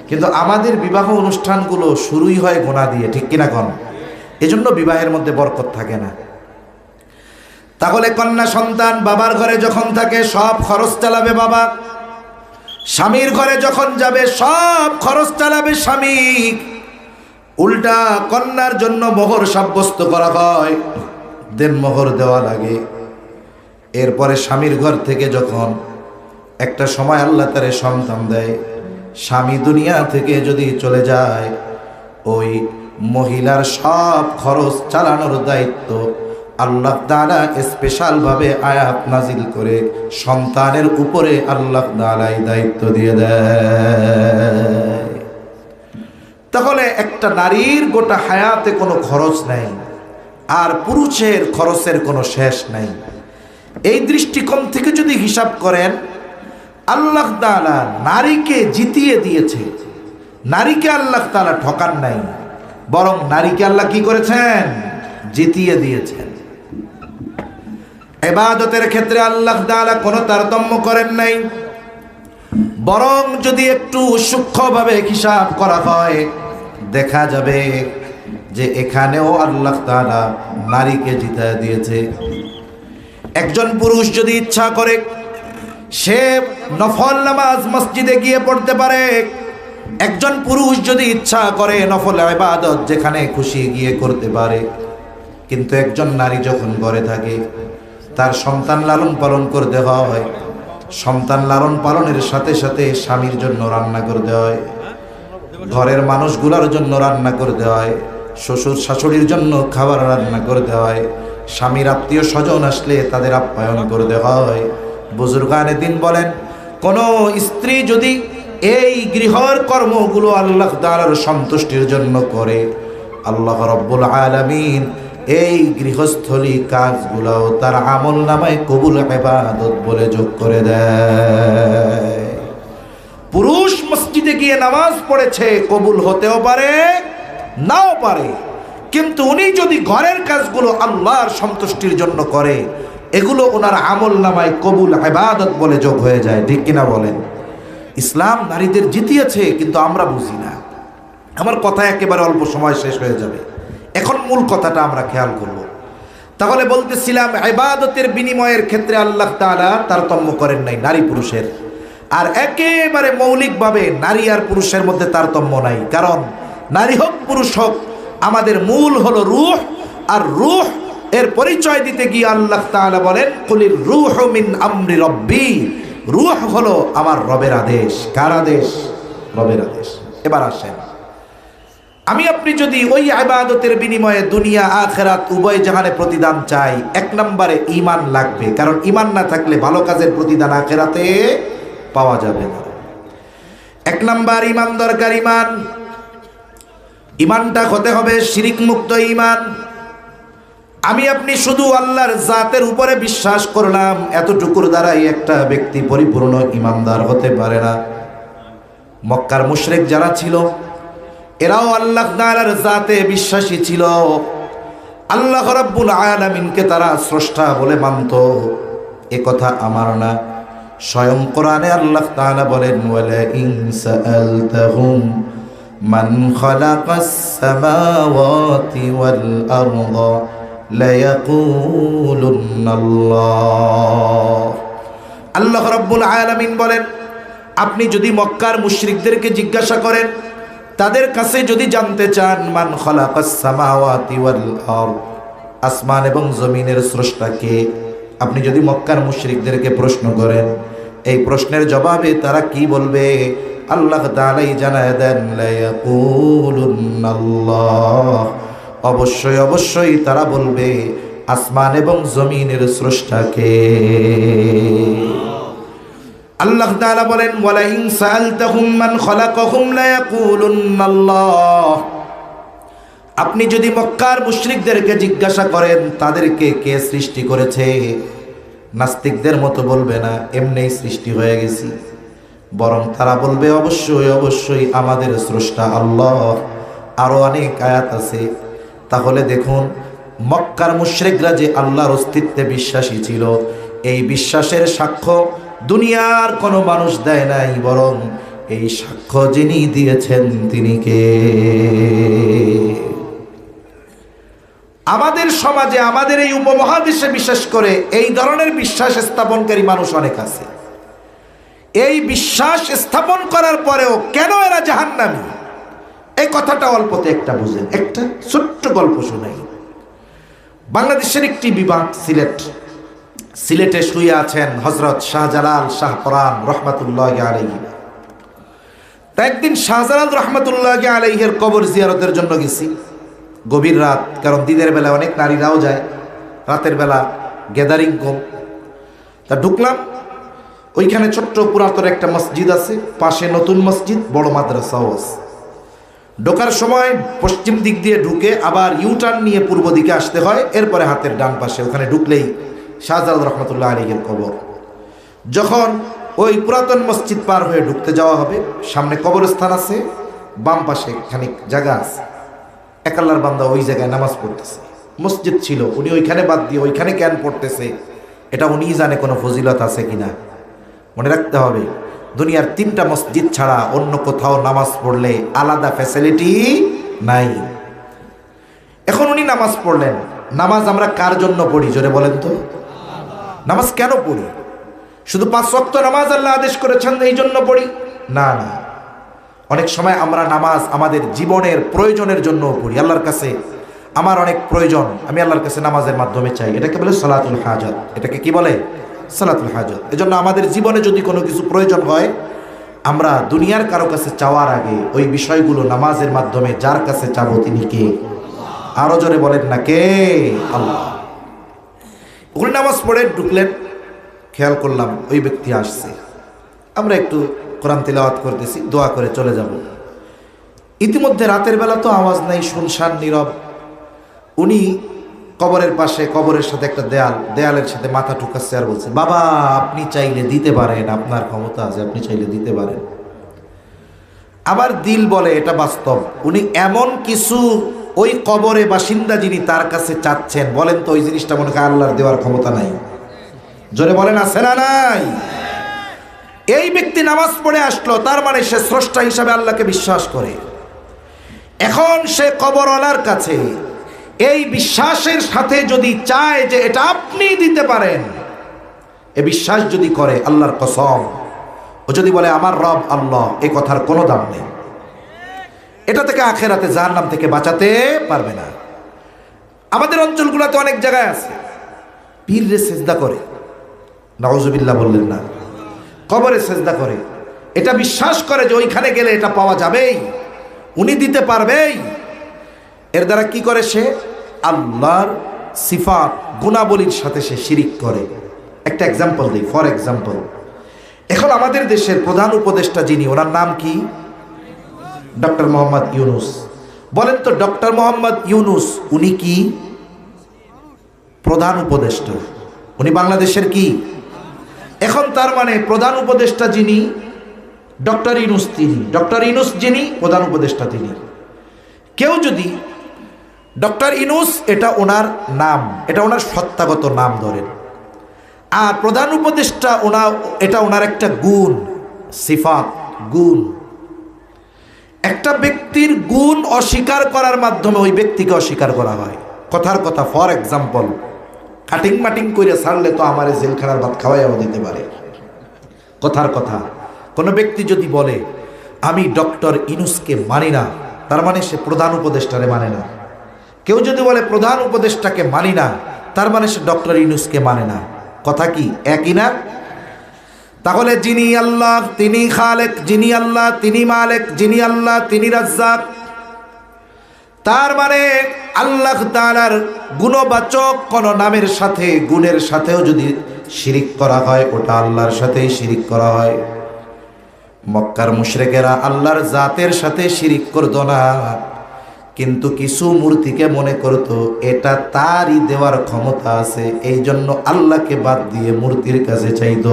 কিন্তু আমাদের বিবাহ অনুষ্ঠানগুলো শুরুই হয় গুনাহ দিয়ে, ঠিক কিনা কোন? এজন্য বিবাহের মধ্যে বরকত থাকে না। তাহলে কন্যা সন্তান বাবার ঘরে যখন থাকে সব খরচ চালাবে বাবা, স্বামীর ঘরে যখন যাবে সব খরচ চালাবে স্বামী। উল্টা কন্যার জন্য মোহর সাব্যস্ত করা হয়, দেনমোহর দেওয়া লাগে। এরপরে স্বামীর ঘর থেকে যখন একটা সময় আল্লাহ তারে সন্তান দেয়, স্বামী দুনিয়া থেকে যদি চলে যায়, ওই মহিলার সব খরচ চালানোর দায়িত্ব আল্লাহ তাআলা স্পেশাল ভাবে আয়াত নাজিল করে সন্তানের উপরে আল্লাহ তাআলা দায়িত্ব দিয়ে দেয়। তাহলে একটা নারীর গোটা হায়াতে কোনো খরচ নাই, আর পুরুষের খরচের কোনো শেষ নাই। এই দৃষ্টিকোণ থেকে যদি হিসাব করেন, আল্লাহ তাআলা নারীকে জিতিয়ে দিয়েছে। নারীকে আল্লাহ তাআলা ঠকান নাই, বরং নারীকে আল্লাহ কি করেছেন? জিতিয়ে দিয়েছেন। ইবাদতের ক্ষেত্রে আল্লাহ তাআলা কোনো তারতম্য করেন নাই, বরং যদি একটু সূক্ষ্মভাবে হিসাব করা হয় দেখা যাবে যে এখানেও আল্লাহ তাআলা নারীকে জিতিয়ে দিয়েছে। একজন পুরুষ যদি ইচ্ছা করে সে নফল নামাজ মসজিদে গিয়ে পড়তে পারে। একজন পুরুষ যদি ইচ্ছা করে নফল ইবাদত যেখানে খুশি গিয়ে করতে পারে। কিন্তু একজন নারী যখন ঘরে থাকে তার সন্তান লালন পালন করতে হয়, সন্তান লালন পালনের সাথে সাথে স্বামীর জন্য রান্না করতে হয়, ঘরের মানুষগুলোর জন্য রান্না করতে হয়, শ্বশুর শাশুড়ির জন্য খাবার রান্না করতে হয়, স্বামীর আত্মীয় স্বজন আসলে তাদের আপ্যায়ন করতে হয়। বুজুর্গানে দিন বলেন, কোন স্ত্রী যদি এই গৃহের কর্মগুলো আল্লাহ তাআলার সন্তুষ্টির জন্য করে, আল্লাহ রাব্বুল আলামিন এই গৃহস্থলী কাজগুলো তার আমল নামায় কবুল ইবাদত বলে যোগ করে দেয়। পুরুষ মসজিদে গিয়ে নামাজ পড়েছে, কবুল হতেও পারে নাও পারে, কিন্তু উনি যদি ঘরের কাজগুলো আল্লাহর সন্তুষ্টির জন্য করে এগুলো ওনার আমল নামায় কবুল ইবাদত বলে যোগ হয়ে যায়। ঠিক কিনা বলেন? ইসলাম নারীদের জিতিয়েছে, কিন্তু আমরা বুঝি না। আমার কথা একেবারে অল্প সময় শেষ হয়ে যাবে, এখন মূল কথাটা আমরা খেয়াল করব। তাহলে বলতেছিলাম ইবাদতের বিনিময়ের ক্ষেত্রে আল্লাহ তাআলা তারতম্য করেন নাই নারী পুরুষের। আর একেবারে মৌলিকভাবে নারী আর পুরুষের মধ্যে তারতম্য নাই, কারণ নারী হোক পুরুষ হোক আমাদের মূল হলো রূহ। আর রূহ এর পরিচয় দিতে গিয়ে আল্লাহ তাআলা বলেন, কুলির রূহু মিন আমরি রব্বি, রূহ হলো আমার রবের আদেশ। কার আদেশ? রবের আদেশ। এবার আসেন, আমি আপনি যদি ওই ইবাদতের বিনিময়ে দুনিয়া আখিরাত উভয় জাহানে প্রতিদান চাই, এক নম্বরে ঈমান লাগবে, কারণ ঈমান না থাকলে ভালো কাজের প্রতিদান আখিরাতে পাওয়া যাবে না। এক নম্বর ঈমান দরকার। ঈমানটা হতে হবে শিরিক মুক্ত ঈমান। আমি আপনি শুধু আল্লাহর জাতের উপরে বিশ্বাস করলাম, এতটুকুর দ্বারাই একটা ব্যক্তি পরিপূর্ণ ঈমানদার হতে পারে না। মক্কার মুশরিক যারা ছিল এরাও আল্লাহ তাআলার জাতে বিশ্বাসী ছিল, আল্লাহ রাব্বুল আলামিনকে তারা স্রষ্টা বলে মানত। এ কথা আমার না, স্বয়ং কোরআনে আল্লাহ তাআলা বলেন, ওয়ালা ইন সাআলতাহুম মান খালাকাস সামাওয়াতি ওয়াল আরদা লায়াকুলুন্নাল্লাহ। আল্লাহ রাব্বুল আলামিন বলেন, আপনি যদি মক্কার মুশরিকদেরকে জিজ্ঞাসা করেন, তাদের কাছে যদি জানতে চান মান খালাকাস সামাওয়াতি ওয়াল আরদ, আসমান এবং জমিনের স্রষ্টা কে, আপনি যদি মক্কার মুশরিকদেরকে প্রশ্ন করেন, এই প্রশ্নের জবাবে তারা কি বলবে? আল্লাহ তাআলাই জানায় দেন, লায়াকুলুন্নাল্লাহ, অবশ্যই অবশ্যই তারা বলবে আসমান এবং জমিনের স্রষ্টা কে। আল্লাহ তাআলা বলেন, ওয়ালা ইন সাআলতাহুম মান খালাকাহুম লায়াকুলুন্নাল্লাহ, আপনি যদি মক্কার মুশরিকদেরকে জিজ্ঞাসা করেন তাদেরকে কে সৃষ্টি করেছে, নাস্তিকদের মতো বলবে না এমনিই সৃষ্টি হয়ে গেছি, বরং তারা বলবে অবশ্যই অবশ্যই আমাদের স্রষ্টা আল্লাহ। আরো অনেক আয়াত আছে। তাহলে দেখুন, মক্কার মুশরিকরা যে আল্লাহর অস্তিত্বে বিশ্বাসী ছিল, এই বিশ্বাসের সাক্ষ্য দুনিয়ার কোনো মানুষ দেয় নাই, বরং এই সাক্ষ্য যিনি দিয়েছেন তিনি কে? আমাদের সমাজে, আমাদের এই উপমহাদেশে বিশেষ করে এই ধরনের বিশ্বাস স্থাপনকারী মানুষ অনেক আছে। এই বিশ্বাস স্থাপন করার পরেও কেন এরা জাহান্নামী, এই কথাটা অল্পতে একটা বুঝেন। একটা ছোট্ট গল্প শোনাই। বাংলাদেশের একটি বিভাগ সিলেটে শুয়ে আছেন হযরত শাহজালাল শাহপরান রহমাতুল্লাহি আলাইহি। তা একদিন শাহজালাল রহমাতুল্লাহি আলাইহির কবর জিয়ারতের জন্য গেছি, গভীর রাত, কারণ দিনের বেলা অনেক নারীরাও যায়, রাতের বেলা গ্যাদারিং কম। তা ঢুকলাম, ওইখানে ছোট্ট পুরাতন একটা মসজিদ আছে, পাশে নতুন মসজিদ, বড় মাদ্রাসাও আছে। ঢোকার সময় পশ্চিম দিক দিয়ে ঢুকে আবার ইউটার্ন নিয়ে পূর্ব দিকে আসতে হয়, এরপরে হাতের ডান পাশে ওখানে ঢুকলেই শাহজালাল রহমাতুল্লাহ আলাইহির কবর। যখন ওই পুরাতন মসজিদ পার হয়ে ঢুকতে যাওয়া হবে, সামনে কবরস্থান আছে, বাম পাশে খানিক জায়গা আছে, এক আল্লাহর বান্দা ওই জায়গায় নামাজ পড়তেছে। মসজিদ ছিল, উনি ওইখানে বাদ দিয়ে ওইখানে কেন পড়তেছে, এটা উনিই জানে কোনো ফজিলত আছে কিনা। মনে রাখতে হবে, দুনিয়ার 3টা মসজিদ ছাড়া অন্য কোথাও নামাজ পড়লে আলাদা ফ্যাসিলিটি নাই। এখন উনি নামাজ পড়লেন। নামাজ আমরা কার জন্য পড়ি জোরে বলেন তো? নামাজ কেন পড়ি? শুধু 5 ওয়াক্ত নামাজ আল্লাহ আদেশ করেছেন এই জন্য পড়ি? না না, অনেক সময় আমরা নামাজ আমাদের জীবনের প্রয়োজনের জন্য পড়ি। আল্লাহর কাছে আমার অনেক প্রয়োজন, আমি আল্লাহর কাছে নামাজের মাধ্যমে চাই, এটাকে বলে সালাতুল হাজাত। এটাকে কি বলে? সালাতুল হাজাত। এজন্য আমাদের জীবনে যদি কোনো কিছু প্রয়োজন হয়, আমরা দুনিয়ার কারো কাছে চাওয়ার আগে ওই বিষয়গুলো নামাজের মাধ্যমে যার কাছে চাবো তিনি কে? আরো জোরে বলেন না, কে? আল্লাহ। ওখানে নামাজ পড়ে ঢুকলেন, খেয়াল করলাম ওই ব্যক্তি আসছে, আমরা একটু কোরআন তিলাওয়াত করতেছি, দোয়া করে চলে যাব। ইতিমধ্যে রাতের বেলা তো আওয়াজ নাই, শুনশান নীরব। উনি কবরের পাশে, কবরের সাথে একটা দেয়ালের সাথে মাথা ঠুকাচ্ছে আর বলছে, বাবা আপনি চাইলে দিতে পারেন, আপনার ক্ষমতা আছে, আপনি চাইলে দিতে পারেন। আবার দিল বলে এটা বাস্তব, উনি এমন কিছু ওই কবরে বাসিন্দা যিনি তার কাছে চাচ্ছেন, বলেন তো ওই জিনিসটা মনে হয় আল্লাহর দেওয়ার ক্ষমতা নাই? জোরে বলেন আছে না নাই? এই ব্যক্তি নামাজ পড়ে আসলো, তার মানে সে স্রষ্টা হিসাবে আল্লাহকে বিশ্বাস করে। এখন সে কবরওয়ালার কাছে এই বিশ্বাসের সাথে যদি চায় যে এটা আপনি দিতে পারেন, এ বিশ্বাস যদি করে, আল্লাহর কসম, ও যদি বলে আমার রব আল্লাহ, এই কথার কোনো দাম নেই। এটা থেকে আখেরাতে জাহান্নাম থেকে বাঁচাতে পারবে না। আমাদের অঞ্চলগুলোতে অনেক জায়গায় আছে পীররে সেজদা করে, নাউজুবিল্লাহ বললেন না, কবরে সেজদা করে, এটা বিশ্বাস করে যে ওইখানে গেলে এটা পাওয়া যাবেই, উনি দিতে পারবেই। এর দ্বারা কি করে? সে আল্লাহর সিফাত গুণাবলীর সাথে সে শিরিক করে। একটা এক্সাম্পল দিই, ফর এক্সাম্পল, এখন আমাদের দেশের প্রধান উপদেষ্টা যিনি, ওনার নাম কি? ডক্টর মোহাম্মদ ইউনুস। বলেন তো ডক্টর মোহাম্মদ ইউনুস উনি কি? প্রধান উপদেষ্টা। উনি বাংলাদেশের কি? এখন তার মানে প্রধান উপদেষ্টা যিনি ডক্টর ইউনুস, তিনি ডক্টর ইউনুস যিনি প্রধান উপদেষ্টা তিনি। কেউ যদি ডক্টর ইউনুস এটা ওনার নাম, এটা ওনার সত্তাগত নাম ধরেন, আর প্রধান উপদেষ্টা এটা ওনার একটা গুণ, সিফাত, গুণ। একটা ব্যক্তির গুণ অস্বীকার করার মাধ্যমে ওই ব্যক্তিকে অস্বীকার করা হয়। কথার কথা, ফর এক্সাম্পল, কাটিং মাটিং করে ছাড়লে তো আমার জেলখানার ভাত খাওয়াইও দিতে পারে। কথার কথা, কোনো ব্যক্তি যদি বলে আমি ডক্টর ইউনুসকে মানি না, তার মানে সে প্রধান উপদেষ্টারে মানে না। কেউ যদি বলে প্রধান উপদেষ্টাকে মানি না, তার মানে সে ডক্টর ইউনুসকে মানে না। কথা কি একই না? তাহলে যিনি আল্লাহ তিনি খালেক, যিনি আল্লাহ তিনি মালিক, যিনি আল্লাহ তিনি রাজ্জাক, তার মানে আল্লাহ তাআলার গুণবাচক কোন নামের সাথে, গুণের সাথেও যদি শিরিক করা হয়, ওটা আল্লাহর সাথেই শিরিক করা হয়। মক্কার মুশরিকেরা আল্লাহর জাতের সাথে শিরিক করত না, কিন্তু কিছু মূর্তিকে মনে করত এটা তারই দেওয়ার ক্ষমতা আছে, এই জন্য আল্লাহকে বাদ দিয়ে মূর্তির কাছে চাইত।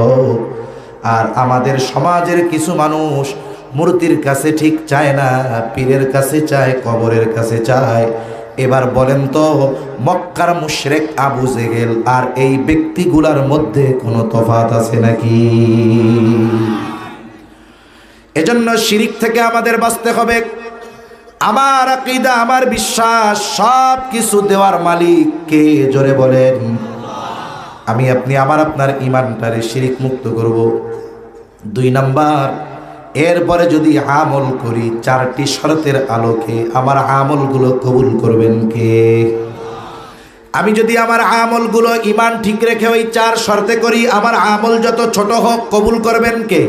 আর আমাদের সমাজের কিছু মানুষ মূর্তির কাছে ঠিক চায় না, পীরের কাছে চায়, কবরের কাছে চায়। এবার বলেন তো, মক্কার মুশরিক আবু জেহেল আর এই ব্যক্তিগুলার মধ্যে কোনো তফাৎ আছে নাকি? এজন্য শিরিক থেকে আমাদের বাঁচতে হবে। আমার আকীদা, আমার বিশ্বাস, সব কিছু দেওয়ার মালিক কে? জোরে বলেন। আমি আপনি আমার আপনার ইমানটারে শিরিক মুক্ত করব। 2 নাম্বার, এরপরে যদি আমল করি 4টি শর্তের আলোকে, আমার আমলগুলো কবুল করবেন কে? আমি যদি আমার আমলগুলো ইমান ঠিক রেখে ওই 4 শর্তে করি, আমার আমল যত ছোট হোক কবুল করবেন কে?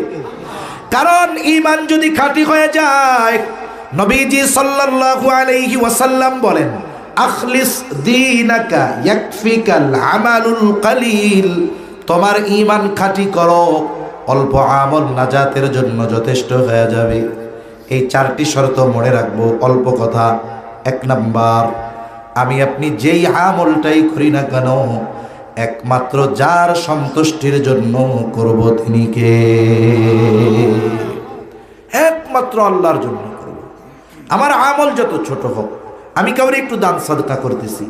কারণ ইমান যদি খাঁটি হয়ে যায়, নবীজি সাল্লাল্লাহু আলাইহি ওয়াসাল্লাম বলেন, আখলিস দীনাকা ইয়াকফিকাল আমালুল কলিল। তোমার ইমান খাঁটি করো, অল্প আমল নাজাতের জন্য যথেষ্ট হয়ে যাবে। এই 4টি শর্ত মনে রাখবো, অল্প কথা। 1 নাম্বার, আমি আপনি যেই আমলটাই করি না কেন, একমাত্র যার সন্তুষ্টির জন্য করব তিনি কে? একমাত্র আল্লাহর জন্য করব। আমার আমল যত ছোট হোক, আমি কাউকে একটু দান সাদকা করতেছি,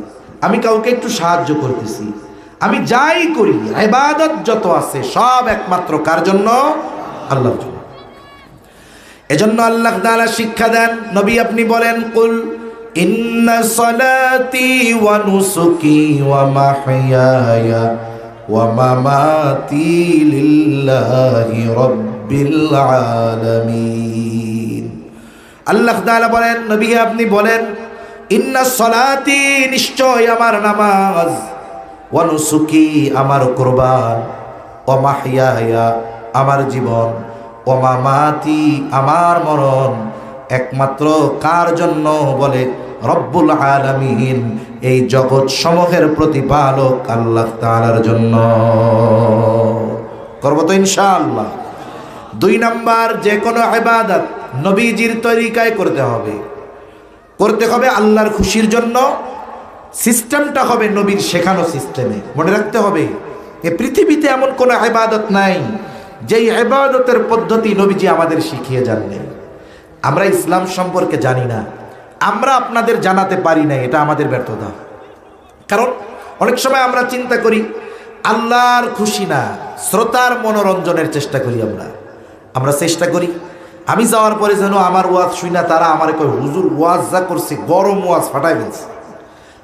আমি কাউকে একটু সাহায্য করতেছি, আমি যাই করি, ইবাদত যত আছে সব একমাত্র কার জন্য? আল্লাহর জন্য। এজন্য আল্লাহ তাআলা শিক্ষা দেন, নবী আপনি বলেন, কুল ইন্না সালাতি ওয়া নুসুকি ওয়া মাহইয়ায়া ওয়া মামাতি লিল্লাহি রাব্বিল আলামিন। আল্লাহ তাআলা বলেন, নবী আপনি বলেন, ইন্না সালাতি, নিশ্চয় আমার নামাজ, ওয়া নুসুকি আমার কুরবান, ওয়া মাহইয়ায়া আমার জীবন, ওয়া মামাতি আমার মরণ, একমাত্র কার জন্য? বলে রব্বুল আলামিন, এই জগৎ সমূহের প্রতিপালক আল্লাহ তাআলার জন্য। করব তো ইনশাআল্লাহ। 2 নাম্বার, যে কোনো ইবাদত নবীজির তরিকায় করতে হবে, করতে হবে আল্লাহর খুশির জন্য। সিস্টেমটা হবে নবীর শেখানো সিস্টেমে। মনে রাখতে হবে, এ পৃথিবীতে এমন কোনো ইবাদত নাই যেই ইবাদতের পদ্ধতি নবীজি আমাদের শিখিয়ে যাননি। আমরা ইসলাম সম্পর্কে জানি না, আমরা আপনাদের জানাতে পারি না, এটা আমাদের ব্যর্থতা। কারণ অনেক সময় আমরা চিন্তা করি আল্লাহর খুশি না, শ্রোতার মনোরঞ্জনের চেষ্টা করি। আমরা চেষ্টা করি আমি যাওয়ার পরে যেন আমার ওয়াজ শুই না তারা আমার কয়, হুজুর ওয়াজ যা করছে, গরম ওয়াজ ফাটাই ফেলছে।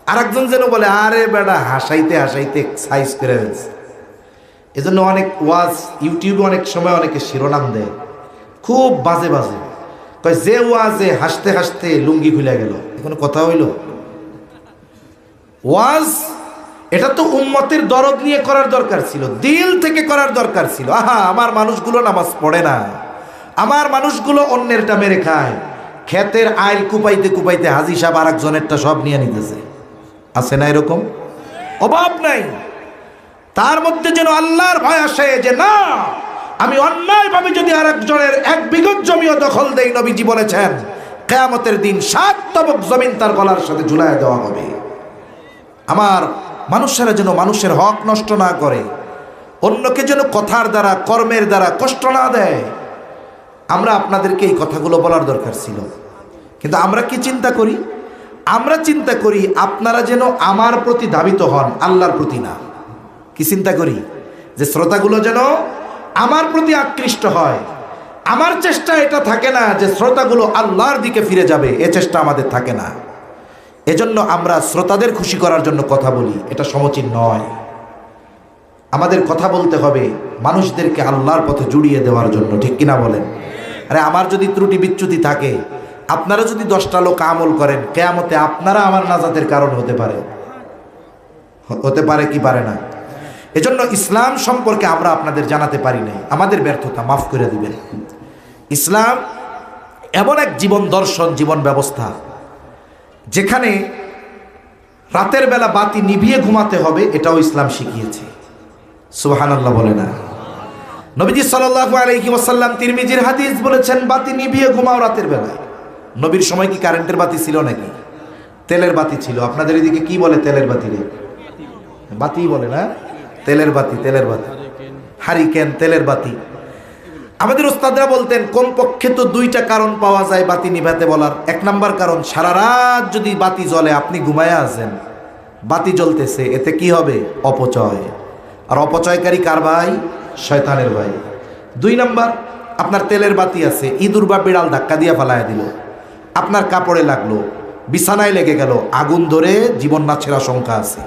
আর একজন যেন বলে, আরে বেটা হাসাইতে হাসাইতে সাইজ করে ফেলছে। এজন্য অনেক ওয়াজ ইউটিউবে অনেক সময় অনেকে শিরোনাম দেয় খুব বাজে বাজে, কয় যে ওয়াজে হাসতে হাসতে লুঙ্গি খুলে গেল। কোনো কথা হইল? ওয়াজ এটা তো উম্মতের দরদ নিয়ে করার দরকার ছিল, দিল থেকে করার দরকার ছিল। আহা, আমার মানুষগুলো নামাজ পড়ে না, আমার মানুষগুলো অন্যেরটা মেরে খায়, ক্ষেতের আইল কুপাইতে কুপাইতে হাজি সাহেব আর একজনেরটা সব নিয়ে নিতেছে। আছে না এরকম? অভাব নাই। তার মধ্যে যেন আল্লাহর ভয় আসে যে না, আমি অন্যায়ভাবে যদি আর একজনের 1 বিঘত জমিও দখল দেই, নবীজি বলেছেন কিয়ামতের দিন 7 তবক জমিন তার গলার সাথে ঝুলায় দেওয়া হবে। আমার মানুষেরা যেন মানুষের হক নষ্ট না করে, অন্যকে যেন কথার দ্বারা কর্মের দ্বারা কষ্ট না দেয়। আমরা আপনাদেরকে এই কথাগুলো বলার দরকার ছিল, কিন্তু আমরা কি চিন্তা করি? আমরা চিন্তা করি আপনারা যেন আমার প্রতি ধাবিত হন, আল্লাহর প্রতি না। কি চিন্তা করি? যে শ্রোতাগুলো যেন আমার প্রতি আকৃষ্ট হয়। আমার চেষ্টা এটা থাকে না যে শ্রোতাগুলো আল্লাহর দিকে ফিরে যাবে, এ চেষ্টা আমাদের থাকে না। এজন্য আমরা শ্রোতাদের খুশি করার জন্য কথা বলি, এটা সমীচীন নয়। আমাদের কথা বলতে হবে মানুষদেরকে আল্লাহর পথে জুড়িয়ে দেওয়ার জন্য, ঠিক কিনা বলেন? আরে আমার যদি ত্রুটি বিচ্যুতি থাকে, আপনারা যদি 10টা লোক আমল করেন, কিয়ামতে আপনারা আমার নাজাতের কারণ হতে পারে কি পারে না? এজন্য ইসলাম সম্পর্কে আমরা আপনাদের জানাতে পারি নাই, আমাদের ব্যর্থতা, মাফ করে দিবেন। ইসলাম এমন এক জীবন দর্শন, জীবন ব্যবস্থা, যেখানে রাতের বেলা বাতি নিভিয়ে ঘুমাতে হবে, এটাও ইসলাম শিখিয়েছে। সুবহানাল্লাহ বলে না? নবীজি সাল্লাল্লাহু আলাইহি ওয়াসাল্লাম তিরমিজির হাদিস বলেছেন, বাতি নিভিয়ে ঘুমাও রাতের বেলায়। নবীর সময় কি কারেন্টের বাতি ছিল নাকি? তেলের বাতি ছিল। আপনাদের এদিকে কি বলে তেলের বাতি? রে বাতি বলে না, তেলের বাতি, তেলের বাতি, হারিকেন, তেলের বাতি। আমাদের ওস্তাদরা বলতেন কমপক্ষে তো 2টা কারণ পাওয়া যায় বাতি নিভাতে বলার। 1 নাম্বার কারণ, সারা রাত যদি বাতি জ্বলে, আপনি ঘুমায়া আছেন, বাতি জ্বলতেছে, এতে কি হবে? অপচয়। আর অপচয়কারী কার ভাই? শয়তানের ভাই। 2 নাম্বার, আপনার তেলের বাতি আছে, ইঁদুর বা বিড়াল ধাক্কা দিয়ে ফালায়া দিল, আপনার কাপড়ে লাগলো, বিছানায় লেগে গেল, আগুন ধরে জীবন নাশের আশঙ্কা আছে।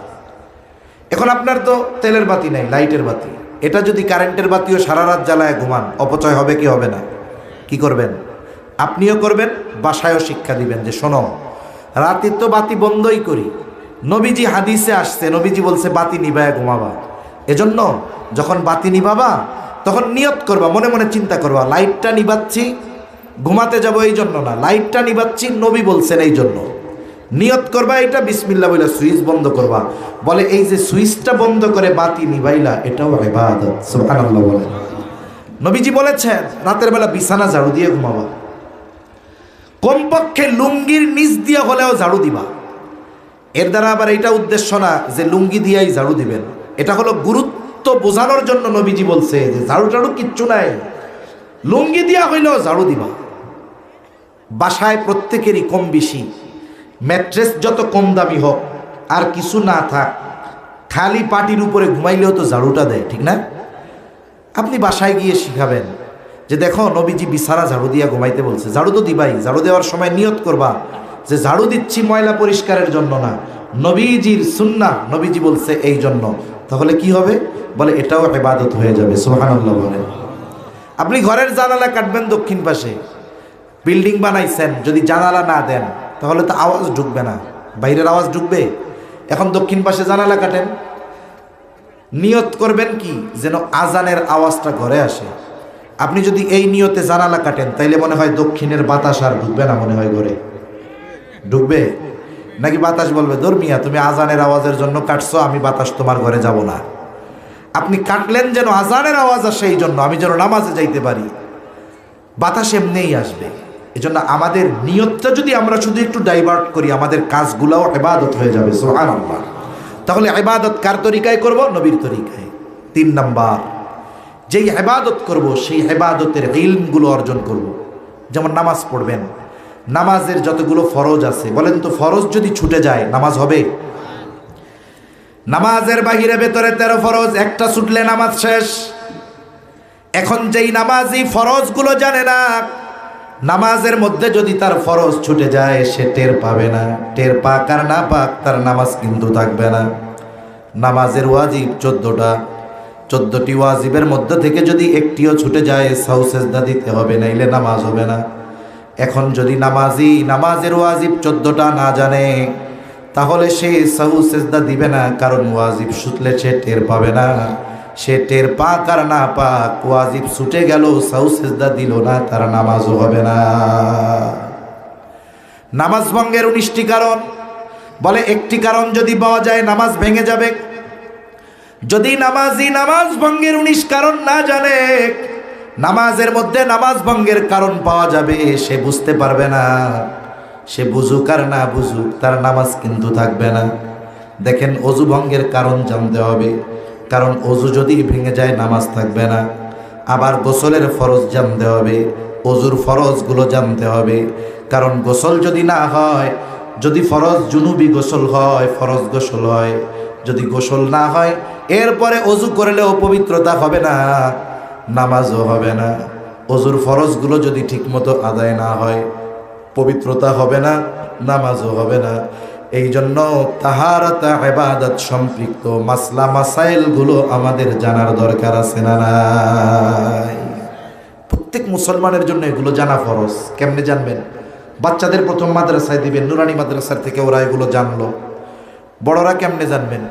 এখন আপনার তো তেলের বাতি নাই, লাইটের বাতি। এটা যদি কারেন্টের বাতিও সারা রাত জ্বালায় ঘুমান, অপচয় হবে কি হবে না? কি করবেন? আপনিও করবেন, বাসায়ও শিক্ষা দিবেন যে শোনো, রাতে তো বাতি বন্ধই করি। নবীজি হাদিসে আসছে, নবীজি বলছে বাতি নিভায়া ঘুমাবা। এজন্য যখন বাতি নিভাবা তখন নিয়ত করবা, মনে মনে চিন্তা করবা, লাইটটা নিভাচ্ছি ঘুমাতে যাব এই জন্য না, লাইটটা নিভাচ্ছি নবী বলছেন এই জন্য। নিয়ত করবা এটা, বিসমিল্লাহ বলে সুইচ বন্ধ করবা। বলে এই যে সুইচটা বন্ধ করে বাতি নিভাইলা, এটাও ইবাদত। সুবহানাল্লাহ বলেন। নবীজি বলেছেন রাতের বেলা বিছানা ঝাড়ু দিয়ে ঘুমাবা, কমপক্ষে লুঙ্গির নিচ দিয়ে হলেও ঝাড়ু দিবা। এর দ্বারা আবার এটা উদ্দেশ্য না যে লুঙ্গি দিয়েই ঝাড়ু দিবেন, এটা হলো গুরুত্ব বোঝানোর জন্য নবীজি বলছে যে ঝাড়ু টাড়ু কিচ্ছু নাই, লুঙ্গি দিয়া হইলেও ঝাড়ু দিবা। বাসায় প্রত্যেকেরই কম বেশি ম্যাট্রেস যত কম দামি হোক আর কিছু না থাক, খালি পাটির উপরে ঘুমাইলেও তো ঝাড়ুটা দেয়, ঠিক না? আপনি বাসায় গিয়ে শিখাবেন যে দেখো নবীজি বিছানা ঝাড়ু দিয়া ঘুমাইতে বলছে, ঝাড়ু তো দিবাই। ঝাড়ু দেওয়ার সময় নিয়ত করবা যে ঝাড়ু দিচ্ছি ময়লা পরিষ্কারের জন্য না, নবীজির সুন্নাহ, নবীজি বলছে এই জন্য। তাহলে কি হবে? বলে এটাও ইবাদত হয়ে যাবে। সুবহানাল্লাহ বলেন। আপনি ঘরের জানালা কাটবেন দক্ষিণ পাশে, বিল্ডিং বানাইছেন, যদি জানালা না দেন তাহলে তো আওয়াজ ঢুকবে না, বাইরের আওয়াজ ঢুকবে। এখন দক্ষিণ পাশে জানালা কাটেন, নিয়ত করবেন কি যেন আজানের আওয়াজটা ঘরে আসে। আপনি যদি এই নিয়তে জানালা কাটেন তাইলে মনে হয় দক্ষিণের বাতাস আর ঢুকবে না, মনে হয় ঘরে ঢুকবে নাকি বাতাস বলবে ধর্মিয়া তুমি আজানের আওয়াজের জন্য কাটছো, আমি বাতাস তোমার ঘরে যাব না। আপনি কাটলেন যেন আজানের আওয়াজ আসে, এই জন্য আমি যেন নামাজে যাইতে পারি, বাতাস এমনিই আসবে। এই জন্য আমাদের নিয়তটা যদি আমরা শুধু একটু ডাইভার্ট করি, আমাদের কাজগুলোও ইবাদত হয়ে যাবে। সুবহানাল্লাহ। তাহলে ইবাদত কার তরিকায় করব? নবীর তরিকায়। 3 নাম্বার, যেই ইবাদত করব সেই ইবাদতের ইলমগুলো অর্জন করব। যেমন নামাজ পড়বেন, নামাজের যতগুলো ফরজ আছে, বলেন তো ফরজ যদি ছুটে যায় নামাজ হবে? নামাজের বাহিরে ভেতরে 13 ফরজ, একটা ছুটলে নামাজ শেষ। এখন যেই নামাজি ফরজগুলো জানে না, নামাজের মধ্যে যদি তার ফরজ ছুটে যায় সে টের পাবে না। টের পাক আর না পাক তার নামাজ কিন্তু থাকবে না। নামাজের ওয়াজিব 14টা, 14টি ওয়াজিবের মধ্যে থেকে যদি একটিও ছুটে যায় সাহু সেজদা দিতে হবে, নাইলে নামাজ হবে না। এখন যদি নামাজি নামাজের ওয়াজিব 14টা না জানে তাহলে সে সাহু সেজদা দিবে না, কারণ ওয়াজিব ছুটলে সে টের পাবে না। সে টের পাক আর না পাক ওয়াজিব ছুটে গেল, সাহু সেজদা দিল না, তার নামাজও হবে না। নামাজ ভঙ্গের 19টি কারণ, বলে একটি কারণ যদি পাওয়া যায় নামাজ ভেঙে যাবে। যদি নামাজি নামাজ ভঙ্গের 19 কারণ না জানে, নামাজের মধ্যে নামাজ ভঙ্গের কারণ পাওয়া যাবে, সে বুঝতে পারবে না। সে বুঝুক আর না বুঝুক তার নামাজ কিন্তু থাকবে না। দেখেন অজু ভঙ্গের কারণ জানতে হবে, কারণ অজু যদি ভেঙে যায় নামাজ থাকবে না। আবার গোসলের ফরজ জানতে হবে, অজুর ফরজগুলো জানতে হবে, কারণ গোসল যদি না হয়, যদি ফরজ জুনুবি গোসল হয়, ফরজ গোসল হয়, যদি গোসল না হয় এরপরে অজু করলেও পবিত্রতা হবে না, নামাজও হবে না। অজুর ফরজগুলো যদি ঠিকমতো আদায় না হয় পবিত্রতা হবে না, নামাজও হবে না। এই জন্য তাহারাত ইবাদত সম্পৃক্ত মাসলা মাসাইলগুলো আমাদের জানার দরকার আছে না নাই? প্রত্যেক মুসলমানের জন্য এগুলো জানা ফরজ। কেমনে জানবেন? বাচ্চাদের প্রথম মাদ্রাসায় দিবেন, নুরানি মাদ্রাসার থেকে ওরা এগুলো জানলো। বড়রা কেমনে জানবেন?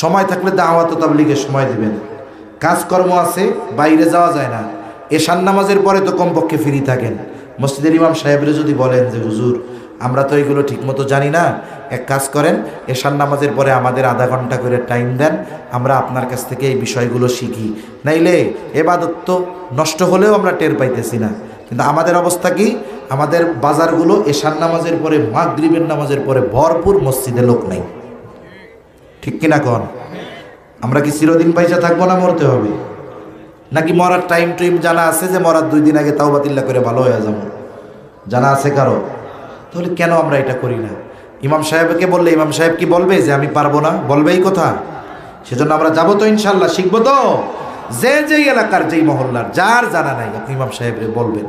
সময় থাকলে দাওয়াত ও তাবলীগের সময় দিবেন। কাজকর্ম আছে, বাইরে যাওয়া যায় না, এশার নামাজের পরে তো কমপক্ষে ফ্রি থাকেন। মসজিদের ইমাম সাহেবরে যদি বলেন যে হুজুর আমরা তো এগুলো ঠিকমতো জানি না, এক কাজ করেন এশার নামাজের পরে আমাদের আধা ঘন্টা করে টাইম দেন, আমরা আপনার কাছ থেকে এই বিষয়গুলো শিখি। নাইলে এবাদত তো নষ্ট হলেও আমরা টের পাইতেছি না। কিন্তু আমাদের অবস্থা কি? আমাদের বাজারগুলো এশার নামাজের পরে, মাগরিবের নামাজের পরে ভরপুর, মসজিদে লোক নেই, ঠিক কিনা কন? আমরা কি চিরদিন পয়সা থাকবো না মরতে হবে? নাকি মরার টাইম টুইম জানা আছে যে মরার 2 দিন আগে তাওবাতিল্লাহ করে ভালো হয়ে যাবো? জানা আছে কারো? তাহলে কেন আমরা এটা করি না? ইমাম সাহেবকে বললে ইমাম সাহেব কি বলবে যে আমি পারবো না? বলবেই কথা। সেজন্য আমরা যাবো তো ইনশাল্লাহ, শিখবো তো। যেই এলাকার যেই মহল্লার যার জানা নাই আপনি ইমাম সাহেবরে বলবেন।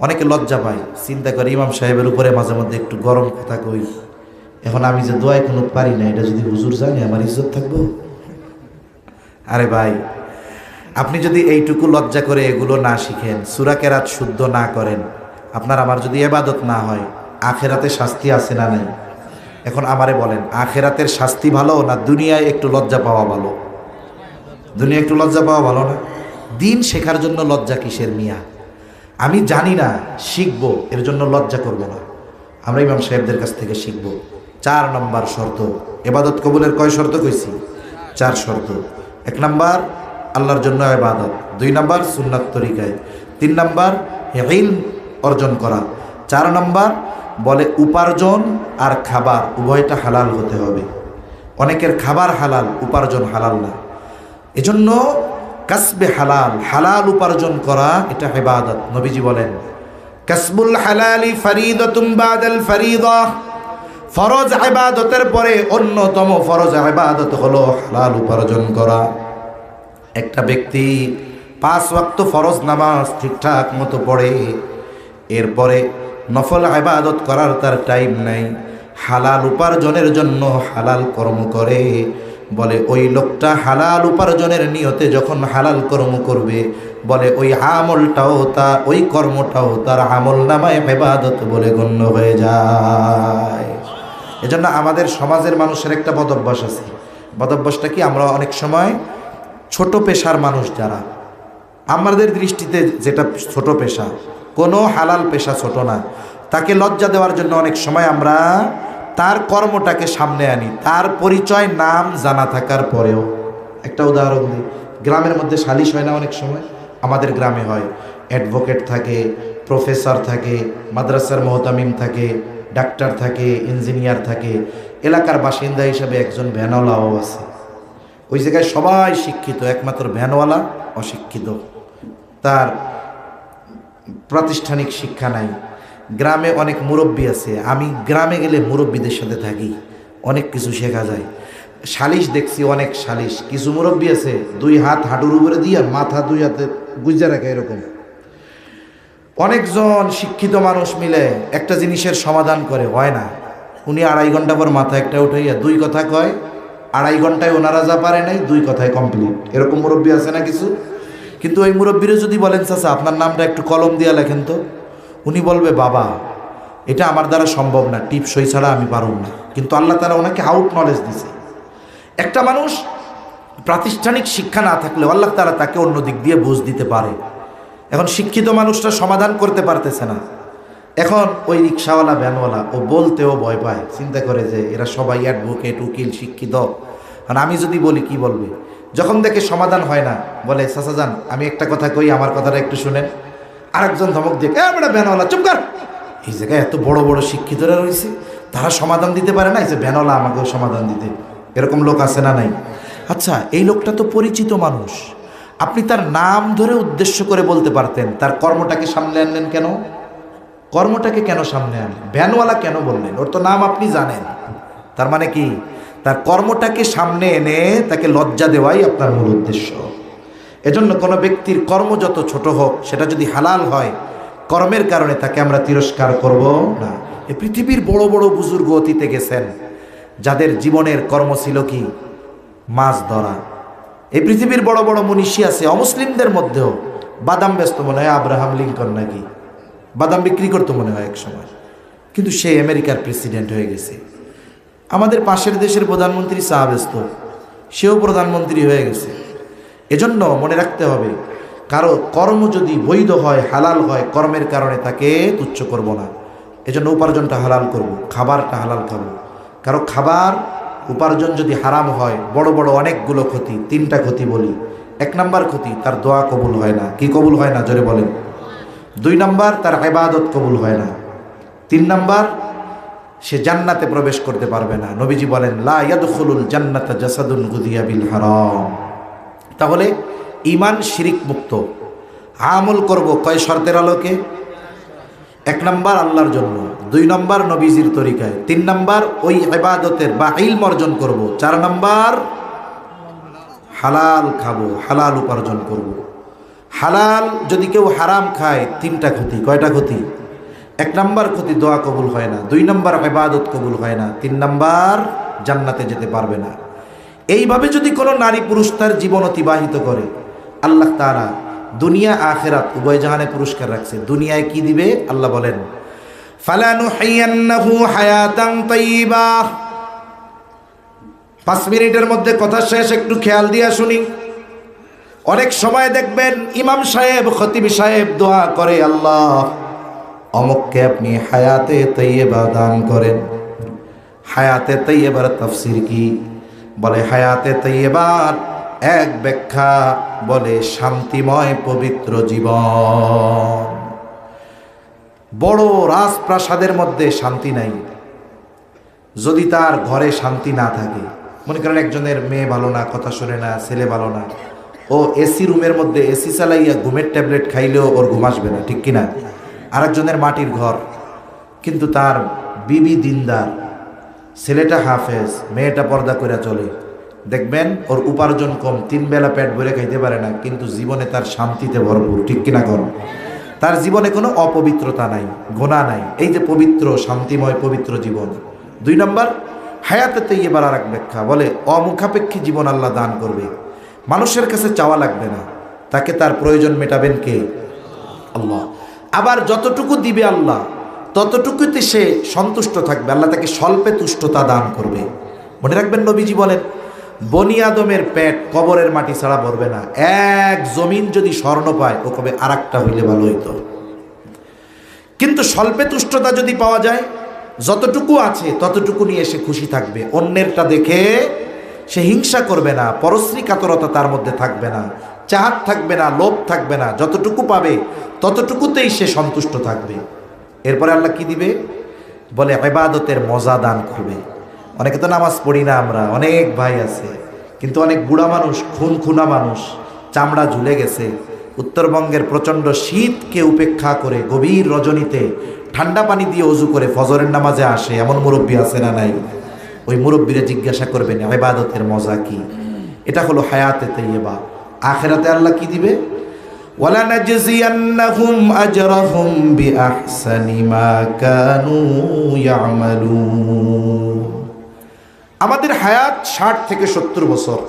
অনেকে লজ্জা পায়, চিন্তা করে ইমাম সাহেবের উপরে মাঝে মধ্যে একটু গরম কথা কই, এখন আমি যে দোয়ায় কোনো পারি না, এটা যদি হুজুর জানে আমার ইজ্জত থাকবো? আরে ভাই, আপনি যদি এইটুকু লজ্জা করে এগুলো না শিখেন, সূরা কেরাত শুদ্ধ না করেন, আপনার আমার যদি ইবাদত না হয়, আখেরাতে শাস্তি আছে না নাই? এখন আমারে বলেন, আখেরাতের শাস্তি ভালো না দুনিয়ায় একটু লজ্জা পাওয়া ভালো? দুনিয়া একটু লজ্জা পাওয়া ভালো না? দিন শেখার জন্য লজ্জা কিসের মিয়া? আমি জানি না, শিখবো, এর জন্য লজ্জা করব না। আমরা ইমাম সাহেবদের কাছ থেকে শিখবো। 4 নম্বর শর্ত, ইবাদত কবুলের কয় শর্ত কইছি? 4 শর্ত। 1 নাম্বার আল্লাহর জন্য ইবাদত, 2 নাম্বার সুন্নাত তরিকায়, 3 নাম্বার ইলম অর্জন করা, 4 নাম্বার বলে উপার্জন আর খাবার উভয়টা হালাল হতে হবে। অনেকের খাবার হালাল, উপার্জন হালাল না। এজন্য কাসবে হালাল, হালাল উপার্জন করা এটা ইবাদত। নবীজি বলেন কাসবুল হালালি ফরিদাতুম বাদাল ফরিদা, ফরজ ইবাদতের পরে অন্যতম ফরজ ইবাদত হলো হালাল উপার্জন করা। একটা ব্যক্তি 5 ওয়াক্ত ফরজ নামাজ ঠিকঠাক মতো পড়ে, এরপরে নফল ইবাদত করার তার টাইম নাই, হালাল উপার্জনের জন্য হালাল কর্ম করে, বলে ওই লোকটা হালাল উপার্জনের নিয়তে যখন হালাল কর্ম করবে, বলে ওই আমলটাও ওই কর্মটাও তার আমল নামায় ইবাদত বলে গণ্য হয়ে যায়। এজন্য আমাদের সমাজের মানুষের একটা বদভ্যাস আছে। বদভ্যাসটা কি? আমরা অনেক সময় ছোট পেশার মানুষ যারা, আমাদের দৃষ্টিতে যেটা ছোট পেশা, কোনো হালাল পেশা ছোট না, তাকে লজ্জা দেওয়ার জন্য অনেক সময় আমরা তার কর্মটাকে সামনে আনি, তার পরিচয় নাম জানা থাকার পরেও। একটা উদাহরণ দিই, গ্রামের মধ্যে সালিশ হয় না অনেক সময়? আমাদের গ্রামে হয়। অ্যাডভোকেট থাকে, প্রফেসর থাকে, মাদ্রাসার মোহতামিম থাকে, ডাক্তার থাকে, ইঞ্জিনিয়ার থাকে, এলাকার বাসিন্দা হিসাবে একজন ভ্যানওয়ালাও আছে। ওই জায়গায় সবাই শিক্ষিত, একমাত্র ভ্যানওয়ালা অশিক্ষিত, তার প্রাতিষ্ঠানিক শিক্ষা নাই। গ্রামে অনেক মুরব্বী আছে, আমি গ্রামে গেলে মুরব্বীদের সাথে থাকি, অনেক কিছু শেখা যায়। সালিশ দেখছি, অনেক সালিশ, কিছু মুরব্বী আছে 2 হাত হাঁটুর উপরে দিয়ে মাথা 2 হাতে গুজা রাখে, এরকম। অনেকজন শিক্ষিত মানুষ মিলে একটা জিনিসের সমাধান করে, হয় না। উনি 2.5 ঘন্টা পর মাথা একটা উঠাইয়া 2 কথা কয়, 2.5 ঘন্টায় ওনারা যা পারে নাই 2 কথায় কমপ্লিট। এরকম মুরব্বী আছে না কিছু? কিন্তু ওই মুরব্বীরা যদি বলেন চাচা আপনার নামটা একটু কলম দিয়া লেখেন তো, উনি বলবে বাবা এটা আমার দ্বারা সম্ভব না, টিপসই ছাড়া আমি পারব না। কিন্তু আল্লাহ তাআলা ওনাকে আউট নলেজ দিছে। একটা মানুষ প্রাতিষ্ঠানিক শিক্ষা না থাকলেও আল্লাহ তাআলা তাকে অন্য দিক দিয়ে বুঝ দিতে পারে। এখন শিক্ষিত মানুষটা সমাধান করতে পারতেছে না, এখন ওই রিক্সাওয়ালা ভ্যানওয়ালা ও বলতেও ভয় পায়, চিন্তা করে যে এরা সবাই অ্যাডভোকেট, উকিল, শিক্ষিত, আর আমি যদি বলি কি বলবে। যখন দেখে সমাধান হয় না, বলে চাচা যান আমি একটা কথা কই, আমার কথাটা একটু শুনেন। আরেকজন ধমক দিয়ে আমরা ভ্যানওয়ালা চুপ কর। এই জায়গায় এত বড় বড় শিক্ষিতরা রয়েছে, তারা সমাধান দিতে পারে না, এই যে ভ্যানওয়ালা আমাকেও সমাধান দিতে। এরকম লোক আছে না নাই? আচ্ছা, এই লোকটা তো পরিচিত মানুষ, আপনি তার নাম ধরে উদ্দেশ্য করে বলতে পারতেন, তার কর্মটাকে সামনে আনলেন কেন? কর্মটাকে কেন সামনে আনলেন? ভ্যানওয়ালা কেন বললেন? ওর তো নাম আপনি জানেন। তার মানে কি? তার কর্মটাকে সামনে এনে তাকে লজ্জা দেওয়াই আপনার মূল উদ্দেশ্য। এজন্য কোনো ব্যক্তির কর্ম যত ছোট হোক, সেটা যদি হালাল হয়, কর্মের কারণে তাকে আমরা তিরস্কার করব না। এই পৃথিবীর বড় বড় বুজুর্গ অতীতে গেছেন, যাদের জীবনের কর্ম ছিল কি? মাছ ধরা। এই পৃথিবীর বড় বড় মনীষী আছে, অমুসলিমদের মধ্যেও। বাদাম ব্যস্ত মনে হয় আব্রাহাম লিঙ্কন, নাকি বাদাম বিক্রি করতো মনে হয় এক সময়, কিন্তু সে আমেরিকার প্রেসিডেন্ট হয়ে গেছে। আমাদের পাশের দেশের প্রধানমন্ত্রী চা ব্যস্ত, সেও প্রধানমন্ত্রী হয়ে গেছে। এজন্য মনে রাখতে হবে, কারো কর্ম যদি বৈধ হয়, হালাল হয়, কর্মের কারণে তাকে তুচ্ছ করব না। এজন্য উপার্জনটা হালাল করব, খাবারটা হালাল খাবো। কারো খাবার উপার্জন যদি হারাম হয়, বড় বড় অনেকগুলো ক্ষতি। 3টা ক্ষতি বলি। 1 নাম্বার ক্ষতি, তার দোয়া কবুল হয় না। কি কবুল হয় না? জোরে বলেন। 2 নাম্বার, তার ইবাদত কবুল হয় না। 3 নাম্বার, সে জান্নাতে প্রবেশ করতে পারবে না। নবীজি বলেন লা ইয়াদখুলুল জান্নাতা জাসাদুন গুদিয়া বিল হারাম। তাহলে ঈমান শিরিক মুক্ত আমল করব কয় শর্তের আলোকে? 1 নাম্বার আল্লাহর জন্য, 2 নাম্বার নবীজির তরিকায়, 3 নাম্বার ওই ইবাদতের বা ইলম অর্জন করব, 4 নাম্বার হালাল খাবো, হালাল উপার্জন করব। হালাল যদি কেউ হারাম খায়, 3টা ক্ষতি। কয়টা ক্ষতি? 1 নাম্বার ক্ষতি, দোয়া কবুল হয় না। 2 নাম্বার ইবাদত কবুল হয় না। 3 নাম্বার জান্নাতে যেতে পারবে না। এইভাবে যদি কোনো নারী পুরুষ তার জীবন অতিবাহিত করে, আল্লাহ তাআলা দুনিয়া আখিরাত উভয় জাহানে পুরস্কার রাখছে। দুনিয়ায় কি দিবে? আল্লাহ বলেন ফালানুহিয়ান্নাহু হায়াতান তাইয়্যিবা। 5 মিনিটের মধ্যে কথা শেষ, একটু খেয়াল দিয়া শুনি। অনেক সময় দেখবেন ইমাম সাহেব, খতিব সাহেব দোয়া করে, আল্লাহ অমুককে আপনি হায়াতে তাইয়্যিবা দান করেন। হায়াতে তাইয়্যিবার তাফসীর কি? বলে হায়াতে তাইয়্যিবার এক ব্যাখ্যা, বলে শান্তিময় পবিত্র জীবন। বড় রাজপ্রাসাদের মধ্যে শান্তি নাই, যদি তার ঘরে শান্তি না থাকে, মনে করেন একজনের মেয়ে ভালো না, কথা শুনে না, ছেলে ভালো না, ও এসি রুমের মধ্যে এসি চালাইয়া ঘুমের ট্যাবলেট খাইলেও ওর ঘুম আসবে না, ঠিক কিনা? আরেকজনের মাটির ঘর, কিন্তু তার বিবি দিনদার, ছেলেটা হাফেজ, মেয়েটা পর্দা করে চলে, দেখবেন ওর উপার্জন কম, 3 বেলা পেট ভরে খাইতে পারে না, কিন্তু জীবনে তার শান্তিতে ভরপুর, ঠিক কিনা কর? তার জীবনে কোনো অপবিত্রতা নাই, গোনা নাই। এই যে পবিত্র, শান্তিময় পবিত্র জীবন। 2 নম্বর, হায়াতে তাইয়্যিবার আর এক ব্যাখ্যা, বলে অমুখাপেক্ষী জীবন আল্লাহ দান করবে। মানুষের কাছে চাওয়া লাগবে না, তাকে তার প্রয়োজন মেটাবেন কে? আল্লাহ। আবার যতটুকু দিবে আল্লাহ, ততটুকুতে সে সন্তুষ্ট থাকবে, আল্লাহ তাকে স্বল্পে তুষ্টতা দান করবে। মনে রাখবেন, নবীজি বলেন, বনি আদমের পেট কবরের মাটি ছাড়া ভরবে না। এক জমিন যদি স্বর্ণ পায়, ও কবে আর একটা হইলে ভালো হইতো। কিন্তু স্বল্পে তুষ্টতা যদি পাওয়া যায়, যতটুকু আছে ততটুকু নিয়ে সে খুশি থাকবে। অন্যেরটা দেখে সে হিংসা করবে না, পরশ্রী কাতরতা তার মধ্যে থাকবে না, চাহাত থাকবে না, লোভ থাকবে না। যতটুকু পাবে ততটুকুতেই সে সন্তুষ্ট থাকবে। এরপরে আল্লাহ কি দিবে? বলে ইবাদতের মজা দান করবে। অনেকে তো নামাজ পড়ি না আমরা, অনেক ভাই আছে, কিন্তু অনেক বুড়া মানুষ, খুনা মানুষ, চামড়া ঝুলে গেছে, উত্তরবঙ্গের প্রচণ্ড শীতকে উপেক্ষা করে গভীর রজনীতে ঠান্ডা পানি দিয়ে অজু করে ফজরের নামাজে আসে, এমন মুরব্বী আছে না নাই? ওই মুরব্বীরা জিজ্ঞাসা করবেন ইবাদতের মজা কি? এটা হলো হায়াতে তাইয়্যিবা। আখিরাতে আল্লাহ কি দিবে? ওয়ালানাজজিয়ান্নাহুম আজরাহুম বিআহসানি মা কানু ইয়ামালুন। আমাদের হায়াত 60 থেকে 70 বছর।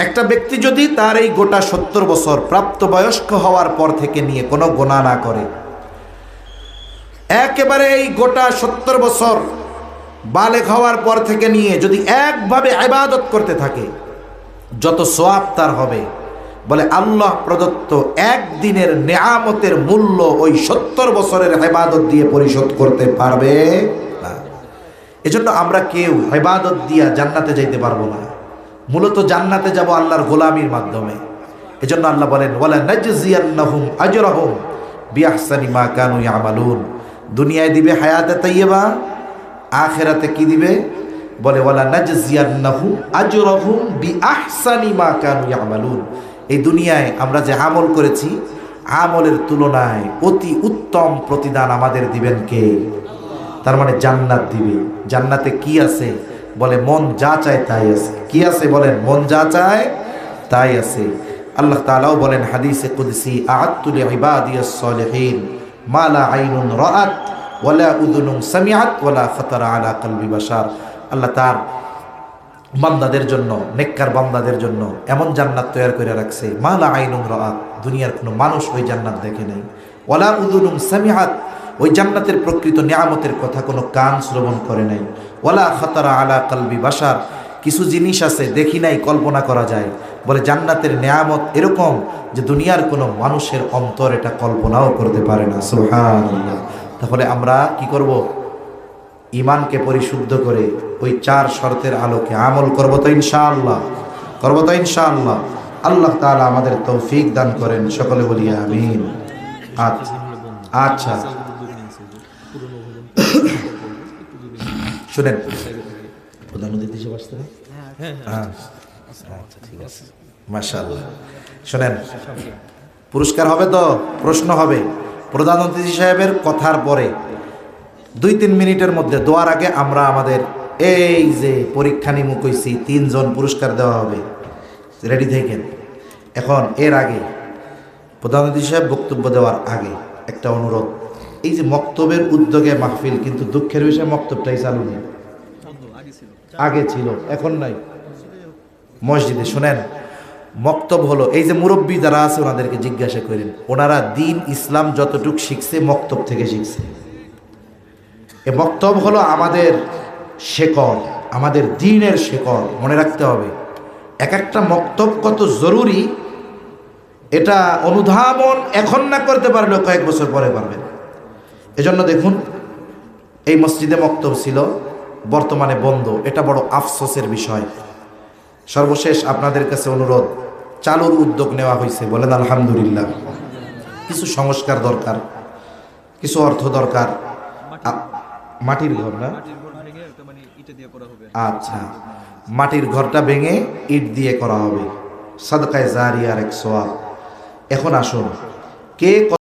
একটা ব্যক্তি যদি তার এই গোটা 70 বছর প্রাপ্তবয়স্ক হওয়ার পর থেকে নিয়ে কোনো গুনাহ না করে, একেবারে এই গোটা 70 বছর বালেগ হওয়ার পর থেকে নিয়ে যদি একভাবে ইবাদত করতে থাকে, যত সওয়াব তার হবে, বলে আল্লাহ প্রদত্ত একদিনের নেয়ামতের মূল্য ওই 70 বছরের ইবাদত দিয়ে পরিশোধ করতে পারবে না। এজন্য আমরা কেউ ইবাদত দিয়া জান্নাতে যাইতে পারবো না। মূলত জান্নাতে যাব আল্লাহর গোলামির মাধ্যমে। এজন্য আল্লাহ বলেন ওয়ালা নাজজিয়ান্নাহুম আজরাহুম বিআহসানি মা কানু ইয়ামালুন। দুনিয়ায় দিবে হায়াতে তাইয়্যিবা, আখিরাতে কি দিবে? বলে ওয়ালা নাজজিয়ান্নাহুম আজরাহুম বিআহসানি মা কানু ইয়ামালুন। এই দুনিয়ায় আমরা যে আমল করেছি, আমলের তুলনায় অতি উত্তম প্রতিদান আমাদের দিবেন কে? তার মানে জান্নাত দিবে। জান্নাতে কি আছে? বলে মন যা চায় তাই আছে। কি আছে বলেন? মন যা চায় তাই আছে। আল্লাহ তাআলাও বলেন হাদিসে কুদসি, আ'আদতু লিইবাদিয়াস সালিহিন মা লা আইনুন রাআত ওয়ালা উযুনুন সামিআত ওয়ালা খাতারা আলা কলবি বাশার। আল্লাহ তার বান্দাদের জন্য, নেককার বান্দাদের জন্য এমন জান্নাত তৈরি করে রাখছে, মা লা আইনুন রাআত, দুনিয়ার কোনো মানুষ ওই জান্নাত দেখে নাই, ওয়ালা উযুনুন সামিআত, ওই জান্নাতের প্রকৃত নিয়ামতের কথা কোনো কান শ্রবণ করে নাই, ওয়ালা খাতারা আলা কলবি বাশার, কিছু জিনিস আছে দেখি নাই, কল্পনা করা যায়। বলে জান্নাতের নিয়ামত এরকম যে দুনিয়ার কোনো মানুষের অন্তর এটা কল্পনাও করতে পারে না। সুবহানাল্লাহ। তাহলে আমরা কি করব? ইমানকে পরিশুদ্ধ করে ওই 4 শর্তের আলোকে আমল করব তো ইনশাআল্লাহ, করব তো ইনশাআল্লাহ। আল্লাহ তাআলা আমাদের তৌফিক দান করেন, সকলে বলি আমিন। আচ্ছা শুনেন, প্রধান অতিথি হিসেবে আসতে হবে। আচ্ছা ঠিক আছে, মাশাআল্লাহ। শুনেন, পুরস্কার হবে তো, প্রশ্ন হবে। প্রধান অতিথি সাহেবের কথার পরে 2-3 মিনিটের মধ্যে দোয়ার আগে আমরা আমাদের এই যে পরীক্ষা নিমুখ হইছি 3 জন পুরস্কার দেওয়া হবে, রেডি থাকেন। এখন এর আগে প্রধান অতিথি সাহেব বক্তব্য দেওয়ার আগে একটা অনুরোধ, এই যে মক্তবের উদ্যোগে মাহফিল, কিন্তু দুঃখের বিষয় মক্তবটাই চালু নেই। আগে ছিল, এখন নাই মসজিদে। শুনেন, মক্তব হলো, এই যে মুরব্বী যারা আছে ওনাদেরকে জিজ্ঞাসা করেন, ওনারা দিন ইসলাম যতটুক শিখছে মক্তব থেকে শিখছে। এ মক্তব হলো আমাদের শেকড়, আমাদের দ্বীনের শেকড়। মনে রাখতে হবে এক একটা মক্তব কত জরুরি, এটা অনুধাবন এখন না করতে পারলেও কয়েক বছর পরে পারবেন। এজন্য দেখুন, এই মসজিদে মক্তব ছিল, বর্তমানে বন্ধ, এটা বড় আফসোসের বিষয়। সর্বশেষ আপনাদের কাছে অনুরোধ, চালুর উদ্যোগ নেওয়া হয়েছে, বলেন আলহামদুলিল্লাহ। কিছু সংস্কার দরকার, কিছু অর্থ দরকার। মাটির ঘর না? আচ্ছা, মাটির ঘরটা ভেঙে ইট দিয়ে করা হবে। সাদকায়ে জারিয়ার এক সওয়াব। এখন আসুন, কে